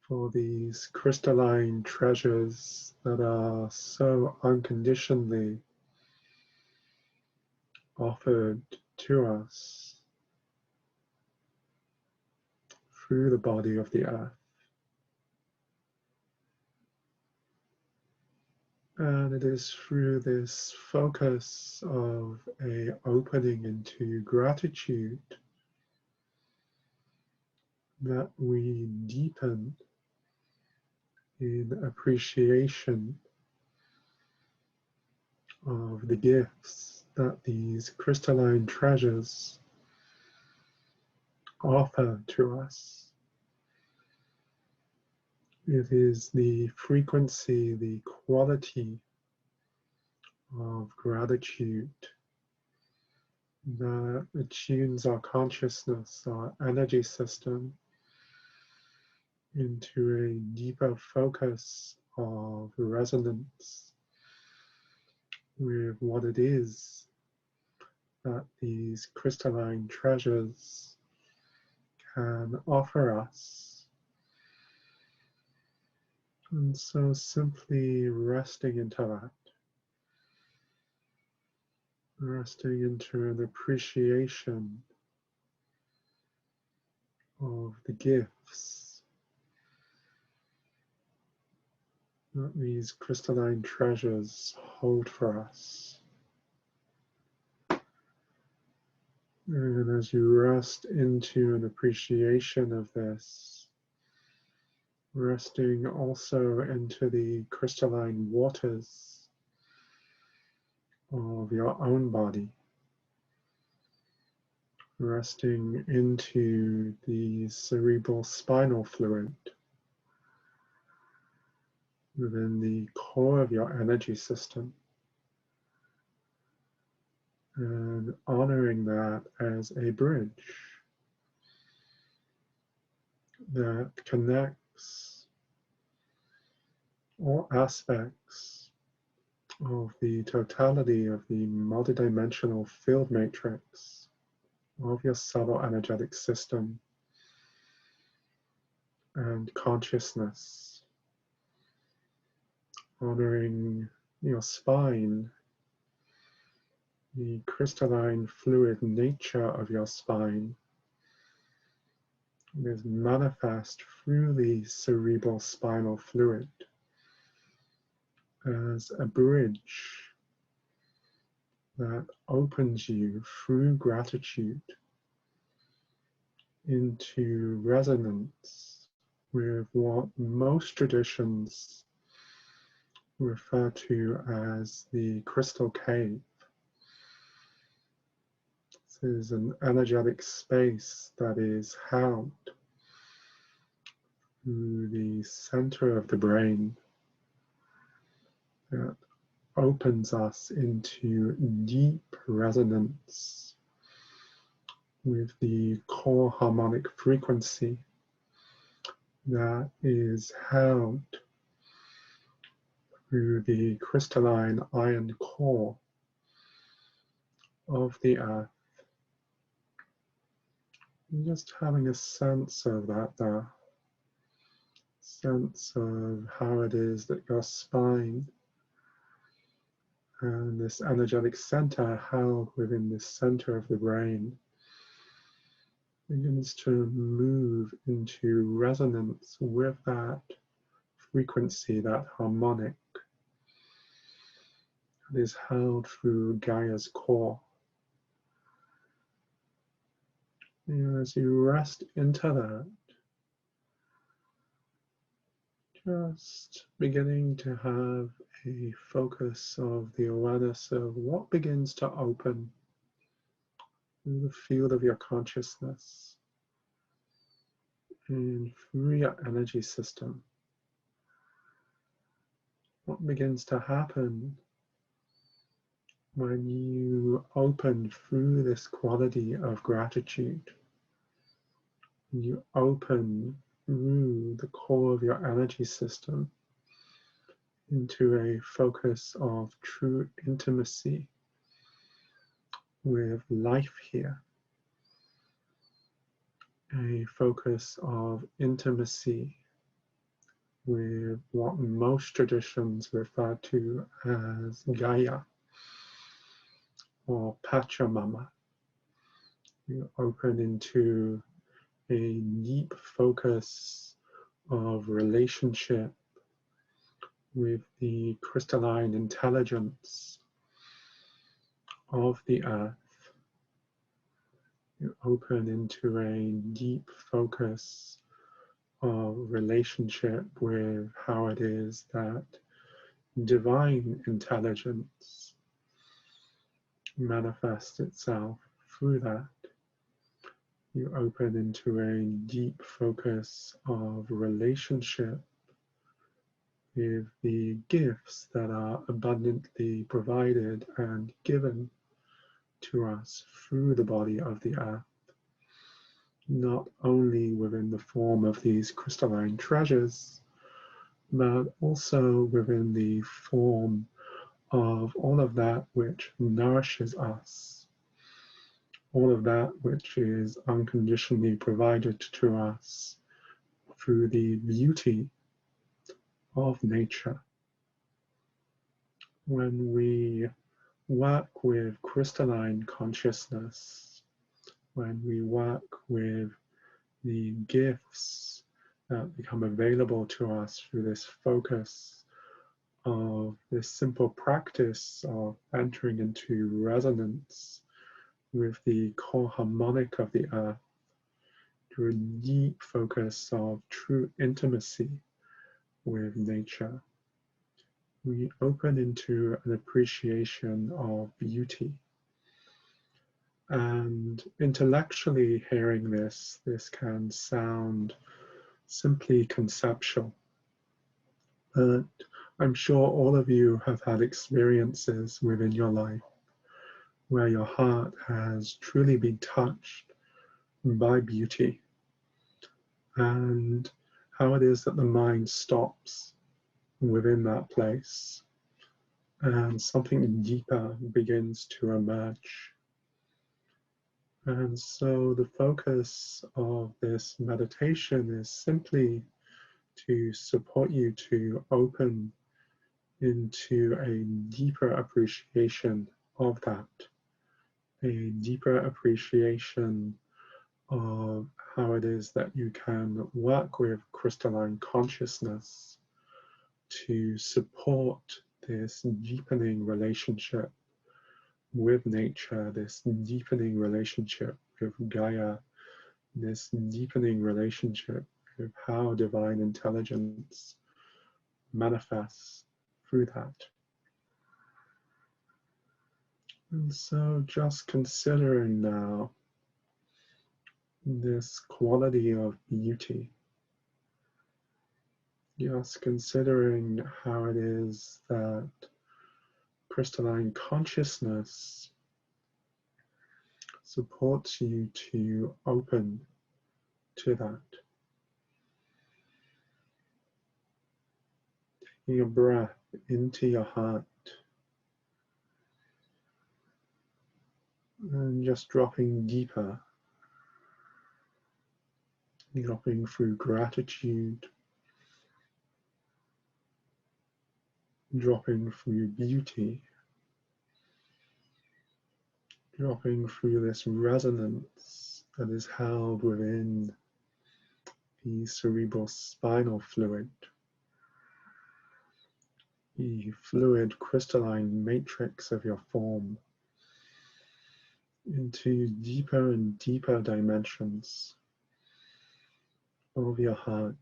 for these crystalline treasures that are so unconditionally offered to us through the body of the earth. And it is through this focus of a opening into gratitude that we deepen in appreciation of the gifts that these crystalline treasures offer to us. It is the frequency, the quality of gratitude that attunes our consciousness, our energy system, into a deeper focus of resonance with what it is that these crystalline treasures can offer us. And so simply resting into that, resting into an appreciation of the gifts that these crystalline treasures hold for us. And as you rest into an appreciation of this, resting also into the crystalline waters of your own body, resting into the cerebral spinal fluid within the core of your energy system, and honoring that as a bridge that connects all aspects of the totality of the multidimensional field matrix of your subtle energetic system and consciousness, honoring your spine, the crystalline fluid nature of your spine is manifest through the cerebral spinal fluid as a bridge that opens you through gratitude into resonance with what most traditions refer to as the crystal cave. It's is an energetic space that is held through the center of the brain that opens us into deep resonance with the core harmonic frequency that is held through the crystalline iron core of the earth. And just having a sense of that there, sense of how it is that your spine and this energetic center held within the center of the brain begins to move into resonance with that frequency, that harmonic that is held through Gaia's core. And as you rest into that, just beginning to have a focus of the awareness of what begins to open through the field of your consciousness and through your energy system. What begins to happen when you open through this quality of gratitude? You open through the core of your energy system into a focus of true intimacy with life here, a focus of intimacy with what most traditions refer to as Gaia or Pachamama. You open into a deep focus of relationship with the crystalline intelligence of the earth. You open into a deep focus of relationship with how it is that divine intelligence manifests itself through that. You open into a deep focus of relationship with the gifts that are abundantly provided and given to us through the body of the earth, not only within the form of these crystalline treasures, but also within the form of all of that which nourishes us, all of that which is unconditionally provided to us through the beauty of nature. When we work with crystalline consciousness, when we work with the gifts that become available to us through this focus of this simple practice of entering into resonance with the core harmonic of the earth, through a deep focus of true intimacy with nature, we open into an appreciation of beauty. And intellectually hearing this can sound simply conceptual, but I'm sure all of you have had experiences within your life where your heart has truly been touched by beauty, and how it is that the mind stops within that place and something deeper begins to emerge. And so the focus of this meditation is simply to support you to open into a deeper appreciation of that, a deeper appreciation of how it is that you can work with crystalline consciousness to support this deepening relationship with nature, this deepening relationship with Gaia, this deepening relationship with how divine intelligence manifests through that. And so just considering now this quality of beauty, just considering how it is that crystalline consciousness supports you to open to that. Taking a breath into your heart and just dropping deeper, dropping through gratitude, dropping through beauty, dropping through this resonance that is held within the cerebral spinal fluid, the fluid crystalline matrix of your form, into deeper and deeper dimensions of your heart,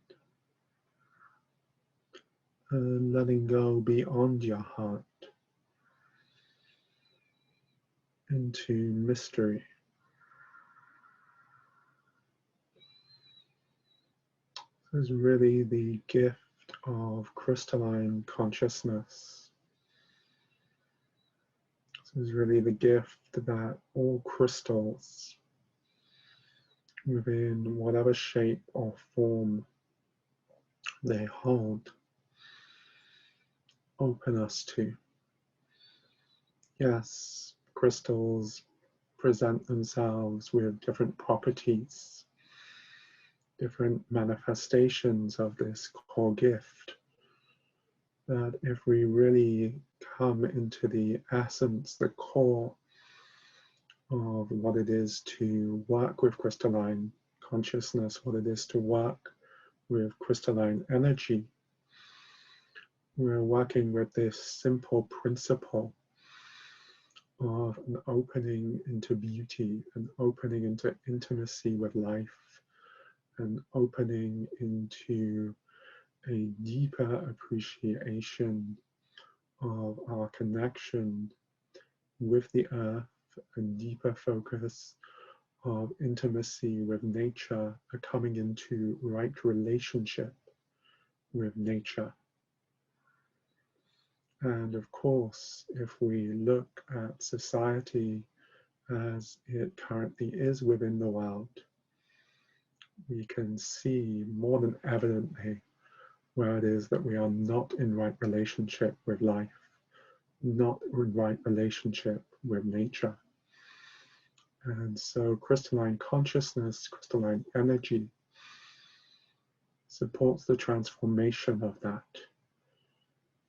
and letting go beyond your heart into mystery. This is really the gift of crystalline consciousness. This is really the gift that all crystals, within whatever shape or form they hold, open us to. Yes, crystals present themselves with different properties, different manifestations of this core gift. That if we really come into the essence, the core of what it is to work with crystalline consciousness, what it is to work with crystalline energy, we're working with this simple principle of an opening into beauty, an opening into intimacy with life, an opening into a deeper appreciation of our connection with the earth, a deeper focus of intimacy with nature, a coming into right relationship with nature. And of course, if we look at society as it currently is within the world, we can see more than evidently where it is that we are not in right relationship with life, not in right relationship with nature. And so crystalline consciousness, crystalline energy supports the transformation of that.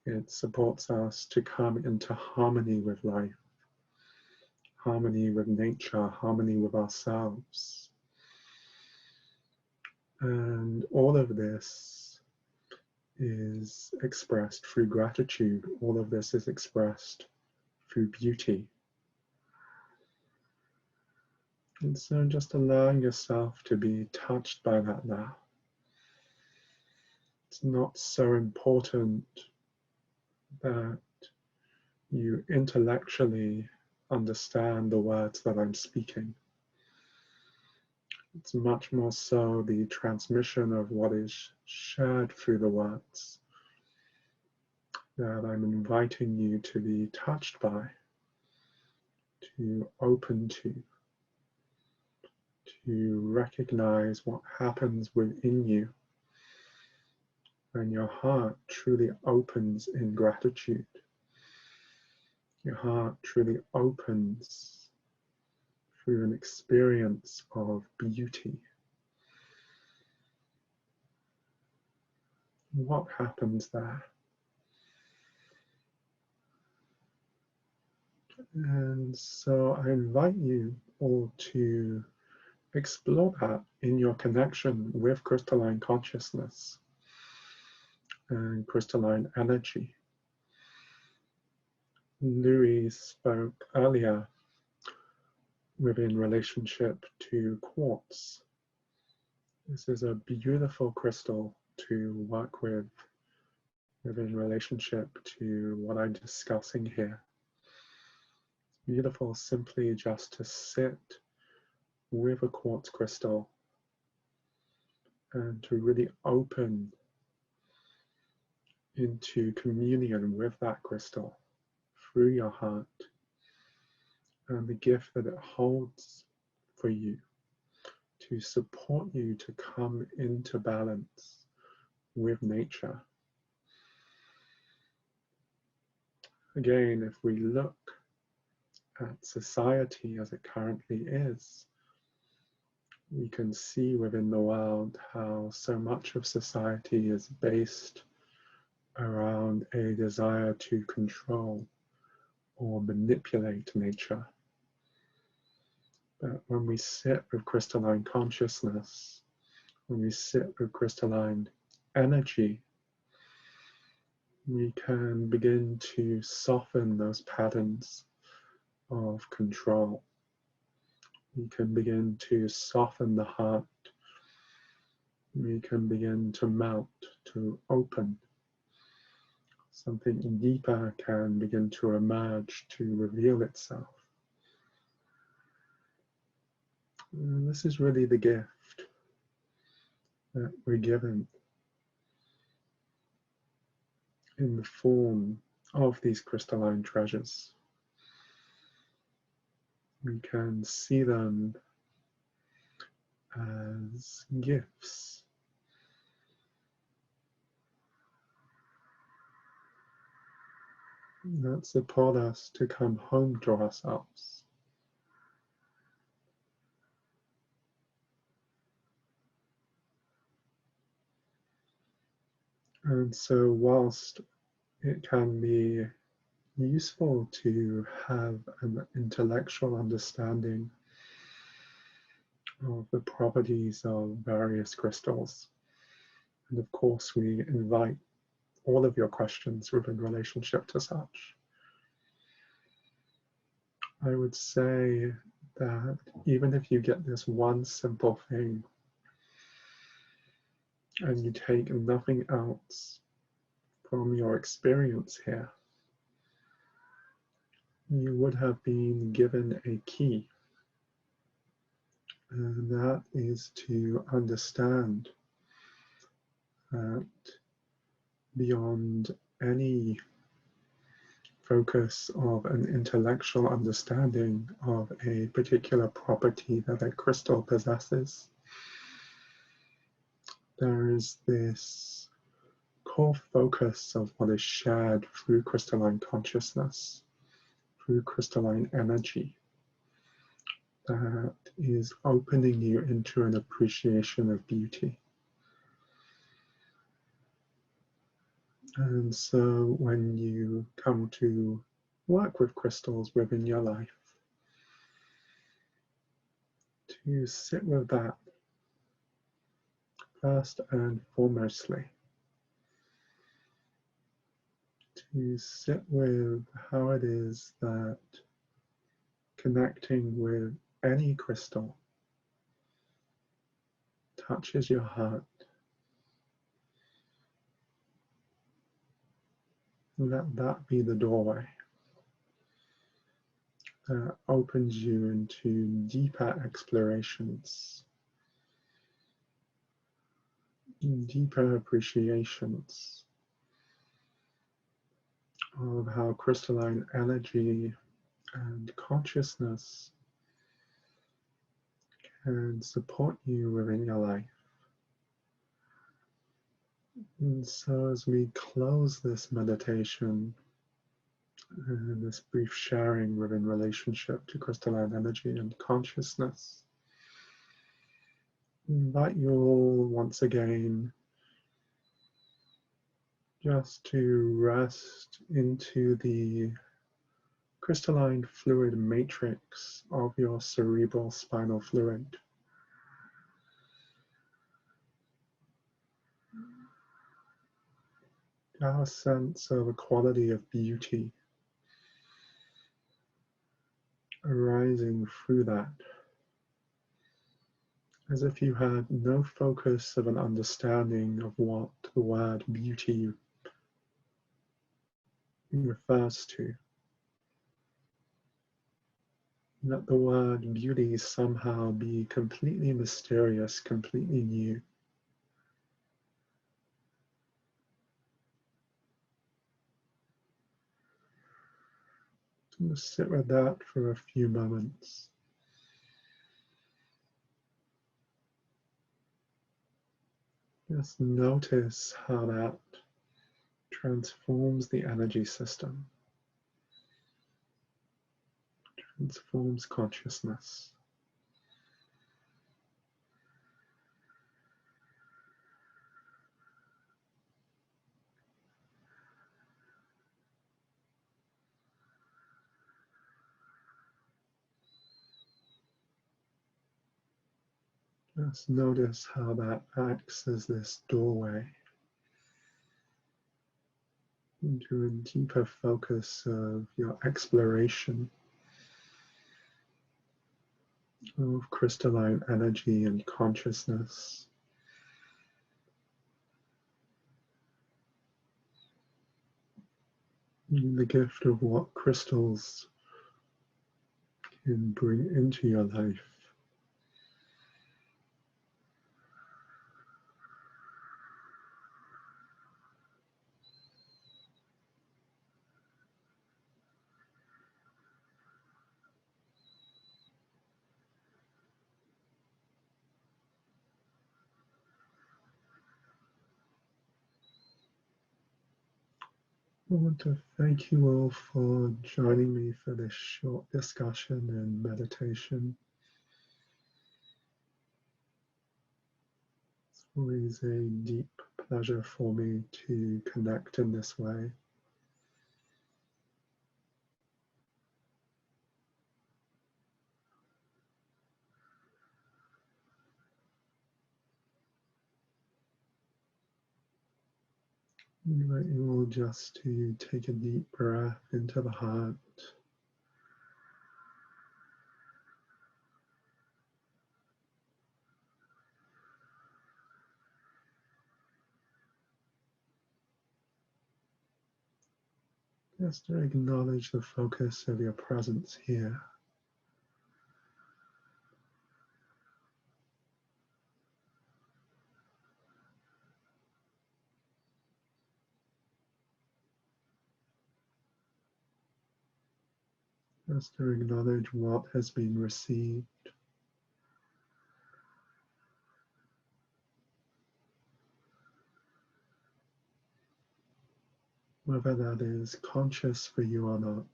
It supports us to come into harmony with life, harmony with nature, harmony with ourselves. And all of this is expressed through gratitude. All of this is expressed through beauty. And so just allowing yourself to be touched by that now. It's not so important that you intellectually understand the words that I'm speaking. It's much more so the transmission of what is shared through the words that I'm inviting you to be touched by, to open to recognize what happens within you when your heart truly opens in gratitude. Your heart truly opens through an experience of beauty. What happens there? And so I invite you all to explore that in your connection with crystalline consciousness and crystalline energy. Louis spoke earlier within relationship to quartz. This is a beautiful crystal to work with within relationship to what I'm discussing here. beautiful simply just to sit with a quartz crystal and to really open into communion with that crystal through your heart and the gift that it holds for you to support you to come into balance with nature. Again, if we look at society as it currently is, we can see within the world how so much of society is based around a desire to control or manipulate nature. But when we sit with crystalline consciousness, when we sit with crystalline energy, we can begin to soften those patterns of control. We can begin to soften the heart. We can begin to melt, to open. Something deeper can begin to emerge, to reveal itself. And this is really the gift that we're given in the form of these crystalline treasures. We can see them as gifts. That support us to come home to ourselves. And so whilst it can be useful to have an intellectual understanding of the properties of various crystals, and of course we invite all of your questions within relationship to such, I would say that even if you get this one simple thing and you take nothing else from your experience here, you would have been given a key, and that is to understand that beyond any focus of an intellectual understanding of a particular property that a crystal possesses, there is this core focus of what is shared through crystalline consciousness, through crystalline energy, that is opening you into an appreciation of beauty. And so when you come to work with crystals within your life, to sit with that first and foremostly, to sit with how it is that connecting with any crystal touches your heart. Let that be the doorway that opens you into deeper explorations, deeper appreciations of how crystalline energy and consciousness can support you within your life. And so as we close this meditation and this brief sharing within relationship to crystalline energy and consciousness, I invite you all once again just to rest into the crystalline fluid matrix of your cerebral spinal fluid. Our sense of a quality of beauty arising through that, as if you had no focus of an understanding of what the word beauty refers to. Let the word beauty somehow be completely mysterious, completely new. Just sit with that for a few moments. Just notice how that transforms the energy system, transforms consciousness. Just notice how that acts as this doorway into a deeper focus of your exploration of crystalline energy and consciousness. The gift of what crystals can bring into your life. I want to thank you all for joining me for this short discussion and meditation. It's always a deep pleasure for me to connect in this way. I invite you all just to take a deep breath into the heart. Just to acknowledge the focus of your presence here. Just to acknowledge what has been received. Whether that is conscious for you or not.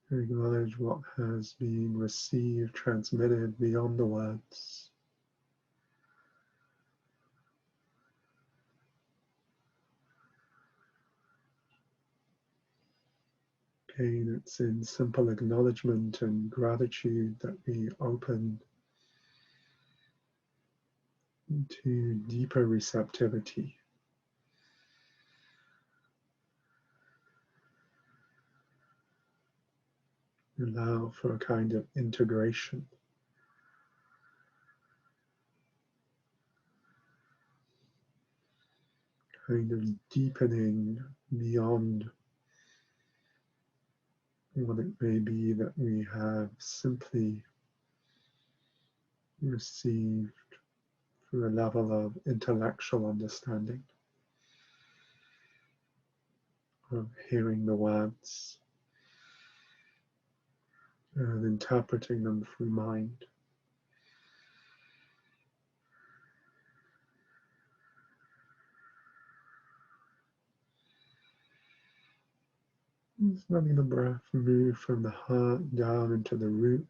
Acknowledge what has been received, transmitted beyond the words. Again, it's in simple acknowledgement and gratitude that we open to deeper receptivity. Allow for a kind of integration. Kind of deepening beyond what it may be that we have simply received through a level of intellectual understanding, of hearing the words and interpreting them through mind. Just letting the breath move from the heart down into the root.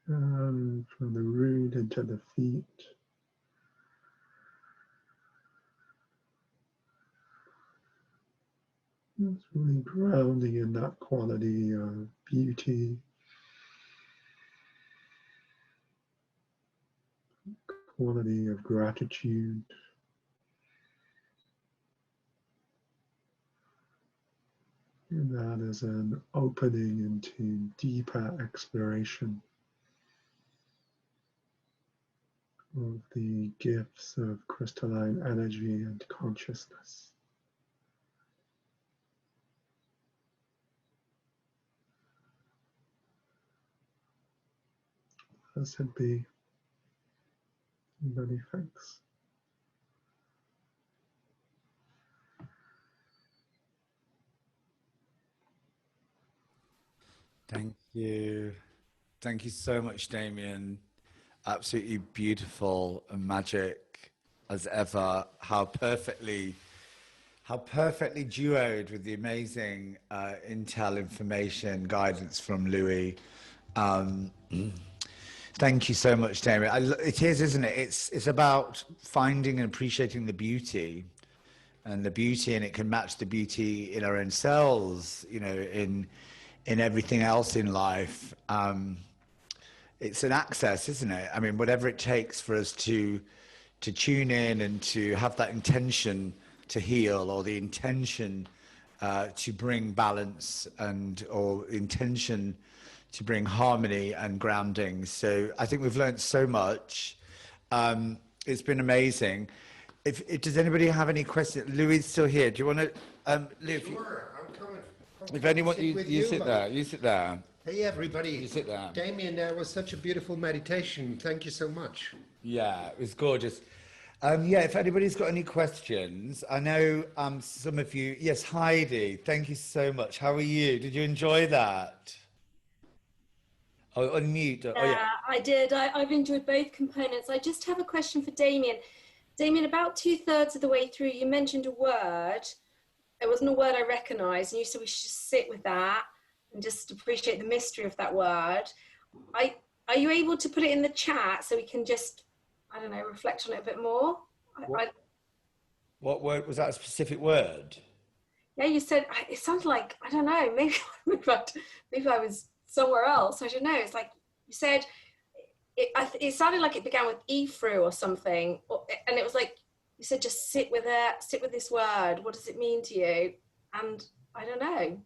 And from the root into the feet. Just really grounding in that quality of beauty, quality of gratitude, And that is an opening into deeper exploration of the gifts of crystalline energy and consciousness. Blessed be. Many thanks. Thank you. Thank you so much, Damian. Absolutely beautiful and magic as ever. How perfectly duoed with the amazing intel, information, guidance from Louis. Thank you so much, Damian. It is, isn't it? It's about finding and appreciating the beauty, and it can match the beauty in our own selves, you know, in everything else in life. It's an access, isn't it? I mean, whatever it takes for us to tune in and to have that intention to heal, or the intention to bring balance, or intention to bring harmony and grounding. So I think we've learned so much. It's been amazing. If does anybody have any questions? Louis is still here. Do you want to, Lou? Sure, I'm coming. If anyone, With you sit buddy. there. You sit there. Hey, everybody. You sit there. Damian, that was such a beautiful meditation. Thank you so much. Yeah, it was gorgeous. Yeah, if anybody's got any questions, I know some of you. Yes, Heidi, thank you so much. How are you? Did you enjoy that? Oh, unmute. Oh, yeah. I did. I've enjoyed both components. I just have a question for Damian. Damian, about 2/3 of the way through, you mentioned a word. It wasn't a word I recognised, and you said we should just sit with that and just appreciate the mystery of that word. Are you able to put it in the chat so we can just, I don't know, reflect on it a bit more? What word was that? A specific word? Yeah, you said it sounded like, I don't know, maybe I was somewhere else. I don't know. It's like you said. It sounded like it began with Ephru or something, and it was like you said, just sit with it, sit with this word. What does it mean to you? And I don't know.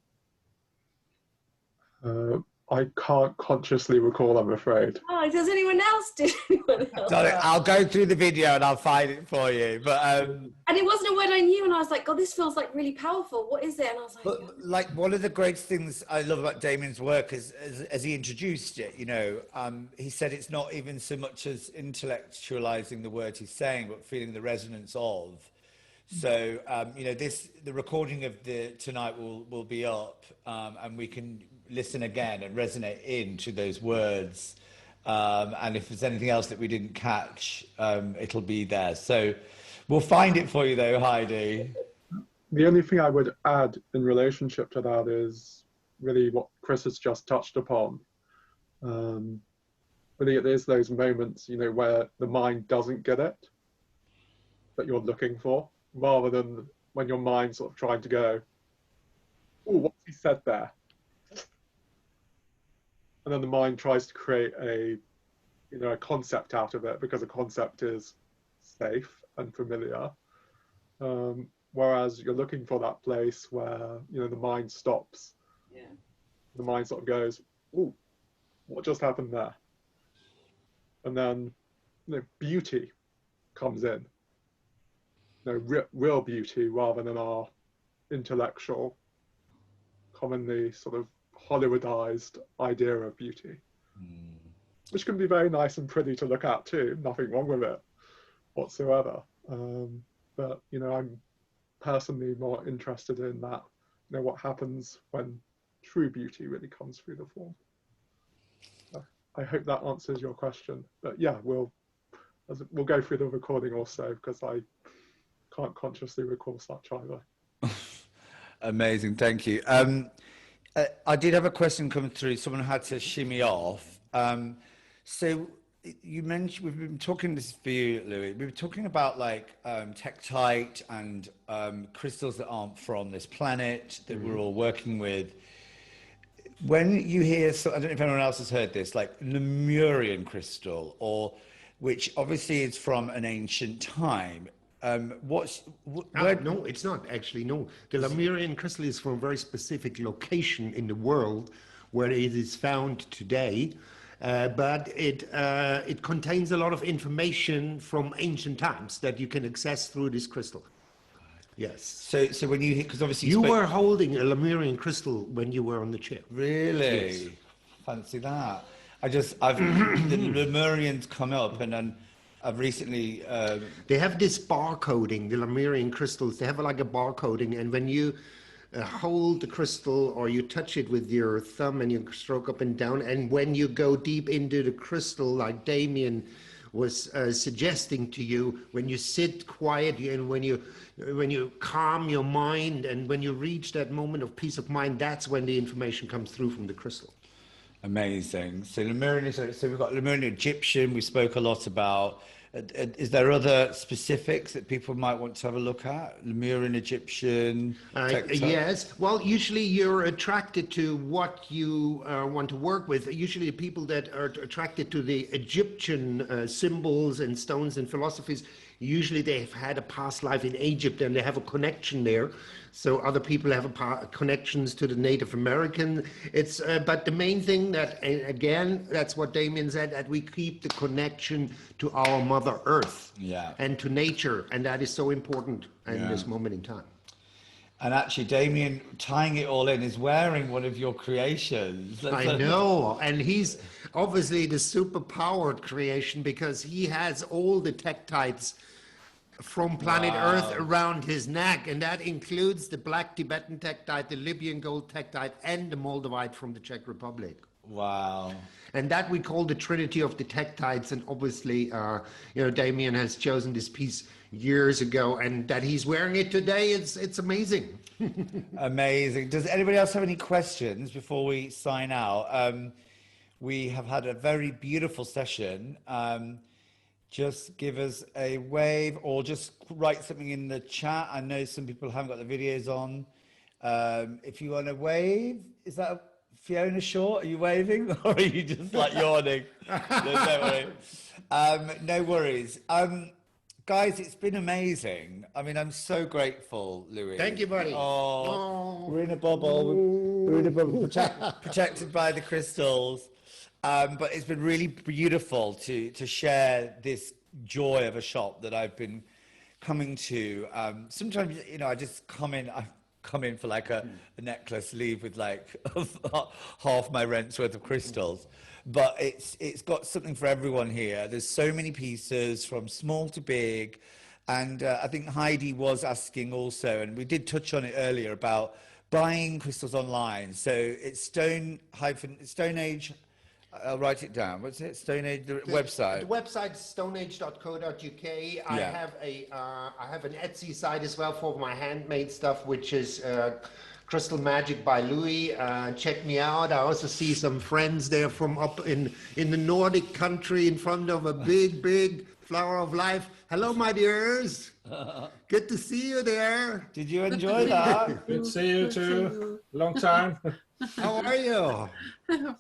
I can't consciously recall, I'm afraid. Oh, does anyone else do? Sorry, I'll go through the video and I'll find it for you. But and it wasn't a word I knew, and I was like, God, this feels like really powerful. What is it? And I was like, but like one of the great things I love about Damian's work is as he introduced it, you know, he said it's not even so much as intellectualizing the word he's saying, but feeling the resonance of. So you know, the recording of tonight will be up, and we can listen again and resonate into those words. And if there's anything else that we didn't catch, it'll be there. So we'll find it for you though, Heidi. The only thing I would add in relationship to that is really what Chris has just touched upon. Really it is those moments, you know, where the mind doesn't get it that you're looking for, rather than when your mind's sort of trying to go, oh, what's he said there? And then the mind tries to create a concept out of it, because a concept is safe and familiar. Whereas you're looking for that place where, you know, the mind stops. yeah. The mind sort of goes, oh, what just happened there? And then, you know, beauty comes in. You know, real beauty rather than our intellectual, commonly sort of Hollywoodized idea of beauty, which can be very nice and pretty to look at too. Nothing wrong with it whatsoever. But you know, I'm personally more interested in that. You know, what happens when true beauty really comes through the form. I hope that answers your question. But yeah, we'll go through the recording also, because I can't consciously recall such either. Amazing, thank you. I did have a question come through. Someone had to shimmy off. So you mentioned, we've been talking this for you, Louis. We were talking about like tektite and crystals that aren't from this planet that we're all working with. When you hear, so I don't know if anyone else has heard this, like Lemurian crystal, or which obviously is from an ancient time. No, it's not actually. No, the Lemurian crystal is from a very specific location in the world where it is found today, but it contains a lot of information from ancient times that you can access through this crystal. Yes. So when you, because obviously You were holding a Lemurian crystal when you were on the chair. really Yes. fancy that. I've the Lemurians come up, and then I've recently They have this barcoding, the Lemurian crystals. They have like a barcoding, and when you hold the crystal or you touch it with your thumb and you stroke up and down, and when you go deep into the crystal, like Damian was suggesting to you, when you sit quietly and when you calm your mind and when you reach that moment of peace of mind, that's when the information comes through from the crystal. amazing. So Lemurian, so we've got Lemurian Egyptian. We spoke a lot about. Is there other specifics that people might want to have a look at? Lemurian, Egyptian, tectile? Yes. Well, usually you're attracted to what you want to work with. Usually the people that are attracted to the Egyptian symbols and stones and philosophies, usually they've had a past life in Egypt and they have a connection there. So other people have connections to the Native American. It's but the main thing that, and again, that's what Damian said, that we keep the connection to our Mother Earth, Yeah. and to nature, and that is so important in Yeah. this moment in time. And actually, Damian, tying it all in, is wearing one of your creations. I know, and he's obviously the super-powered creation because he has all the tektites from planet Earth around his neck, and that includes the black Tibetan tektite, the Libyan gold tektite, and the Moldavite from the Czech Republic. Wow. And that we call the Trinity of the tektites, and obviously, Damian has chosen this piece years ago, and that he's wearing it today, it's amazing. Amazing. Does anybody else have any questions before we sign out? We have had a very beautiful session. Just give us a wave or just write something in the chat. I know some people haven't got the videos on. If you want to wave, is that Fiona Short? Are you waving or are you just like yawning? No worries. Guys, it's been amazing. I mean, I'm so grateful, Louis. Thank you, buddy. Oh, we're in a bubble. We're in a bubble, protected by the crystals. But it's been really beautiful to share this joy of a shop that I've been coming to. Sometimes, I just come in for like a necklace, leave with like half my rent's worth of crystals. But it's got something for everyone here. There's so many pieces from small to big. And I think Heidi was asking also, and we did touch on it earlier, about buying crystals online. So it's Stoneage. I'll write it down. What's it? Stoneage, the website. The website is stoneage.co.uk. I have an Etsy site as well for my handmade stuff, which is Crystal Magic by Louis. Check me out. I also see some friends there from up in the Nordic country in front of a big flower of life. Hello, my dears. Good to see you there. Did you enjoy that? Good to see you too. Long time. How are you?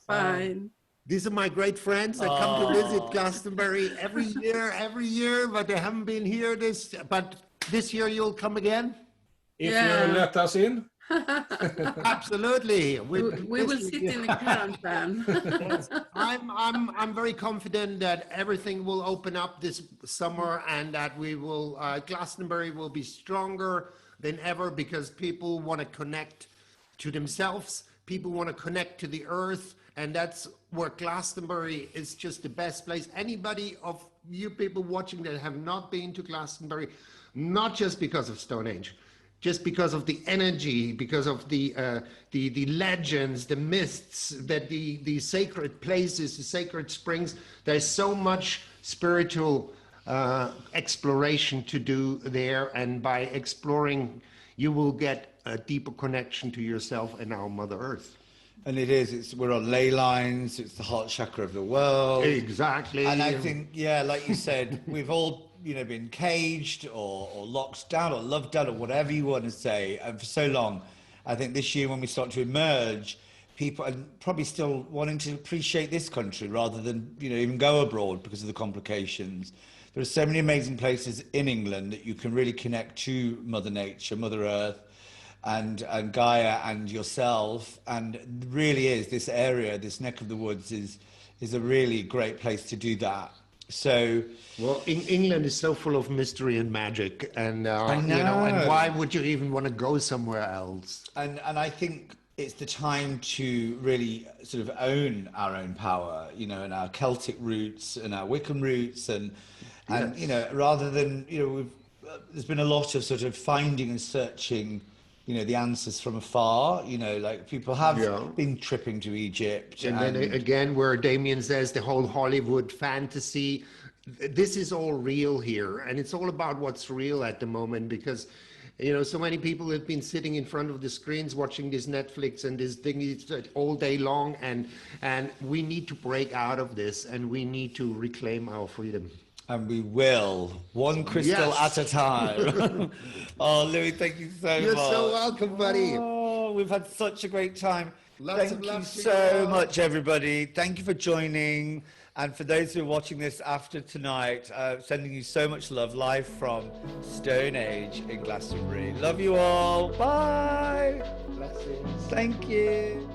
Fine. These are my great friends that come to visit Glastonbury every year, but they haven't been here but this year you'll come again? If you let us in. Absolutely. We will sit in the caravan. I'm very confident that everything will open up this summer and that we will Glastonbury will be stronger than ever because people want to connect to themselves, people want to connect to the earth, and that's where Glastonbury is just the best place. Anybody of you people watching that have not been to Glastonbury, not just because of Stonehenge, just because of the energy, because of the legends, the myths, that the sacred places, the sacred springs, there's so much spiritual exploration to do there, and by exploring, you will get a deeper connection to yourself and our Mother Earth. And we're on ley lines, it's the heart chakra of the world. Exactly. And I think, like you said, we've all, been caged or locked down or loved down or whatever you want to say, and for so long. I think this year when we start to emerge, people are probably still wanting to appreciate this country rather than, even go abroad because of the complications. there are so many amazing places in England that you can really connect to Mother Nature, Mother Earth, and Gaia and yourself. And it really is, this area, this neck of the woods is a really great place to do that. So, well, England is so full of mystery and magic, and I know. you know, and why would you even want to go somewhere else? And I think it's the time to really sort of own our own power, you know, and our Celtic roots and our Wiccan roots, and Yes. you know, rather than, you know, there's been a lot of sort of finding and searching, you know, the answers from afar. You know, like people have been tripping to Egypt, And then again, where Damian says the whole Hollywood fantasy, this is all real here, and it's all about what's real at the moment, because you know, so many people have been sitting in front of the screens watching this Netflix and this thing all day long, and we need to break out of this, and we need to reclaim our freedom. And we will, one crystal at a time. Oh, Louis, thank you so much. You're so welcome, buddy. Oh, we've had such a great time. Lots of Thank you love to you so all. much, everybody. Thank you for joining. And for those who are watching this after tonight, sending you so much love live from Stoneage in Glastonbury. Love you all. Bye. Blessings. Thank you.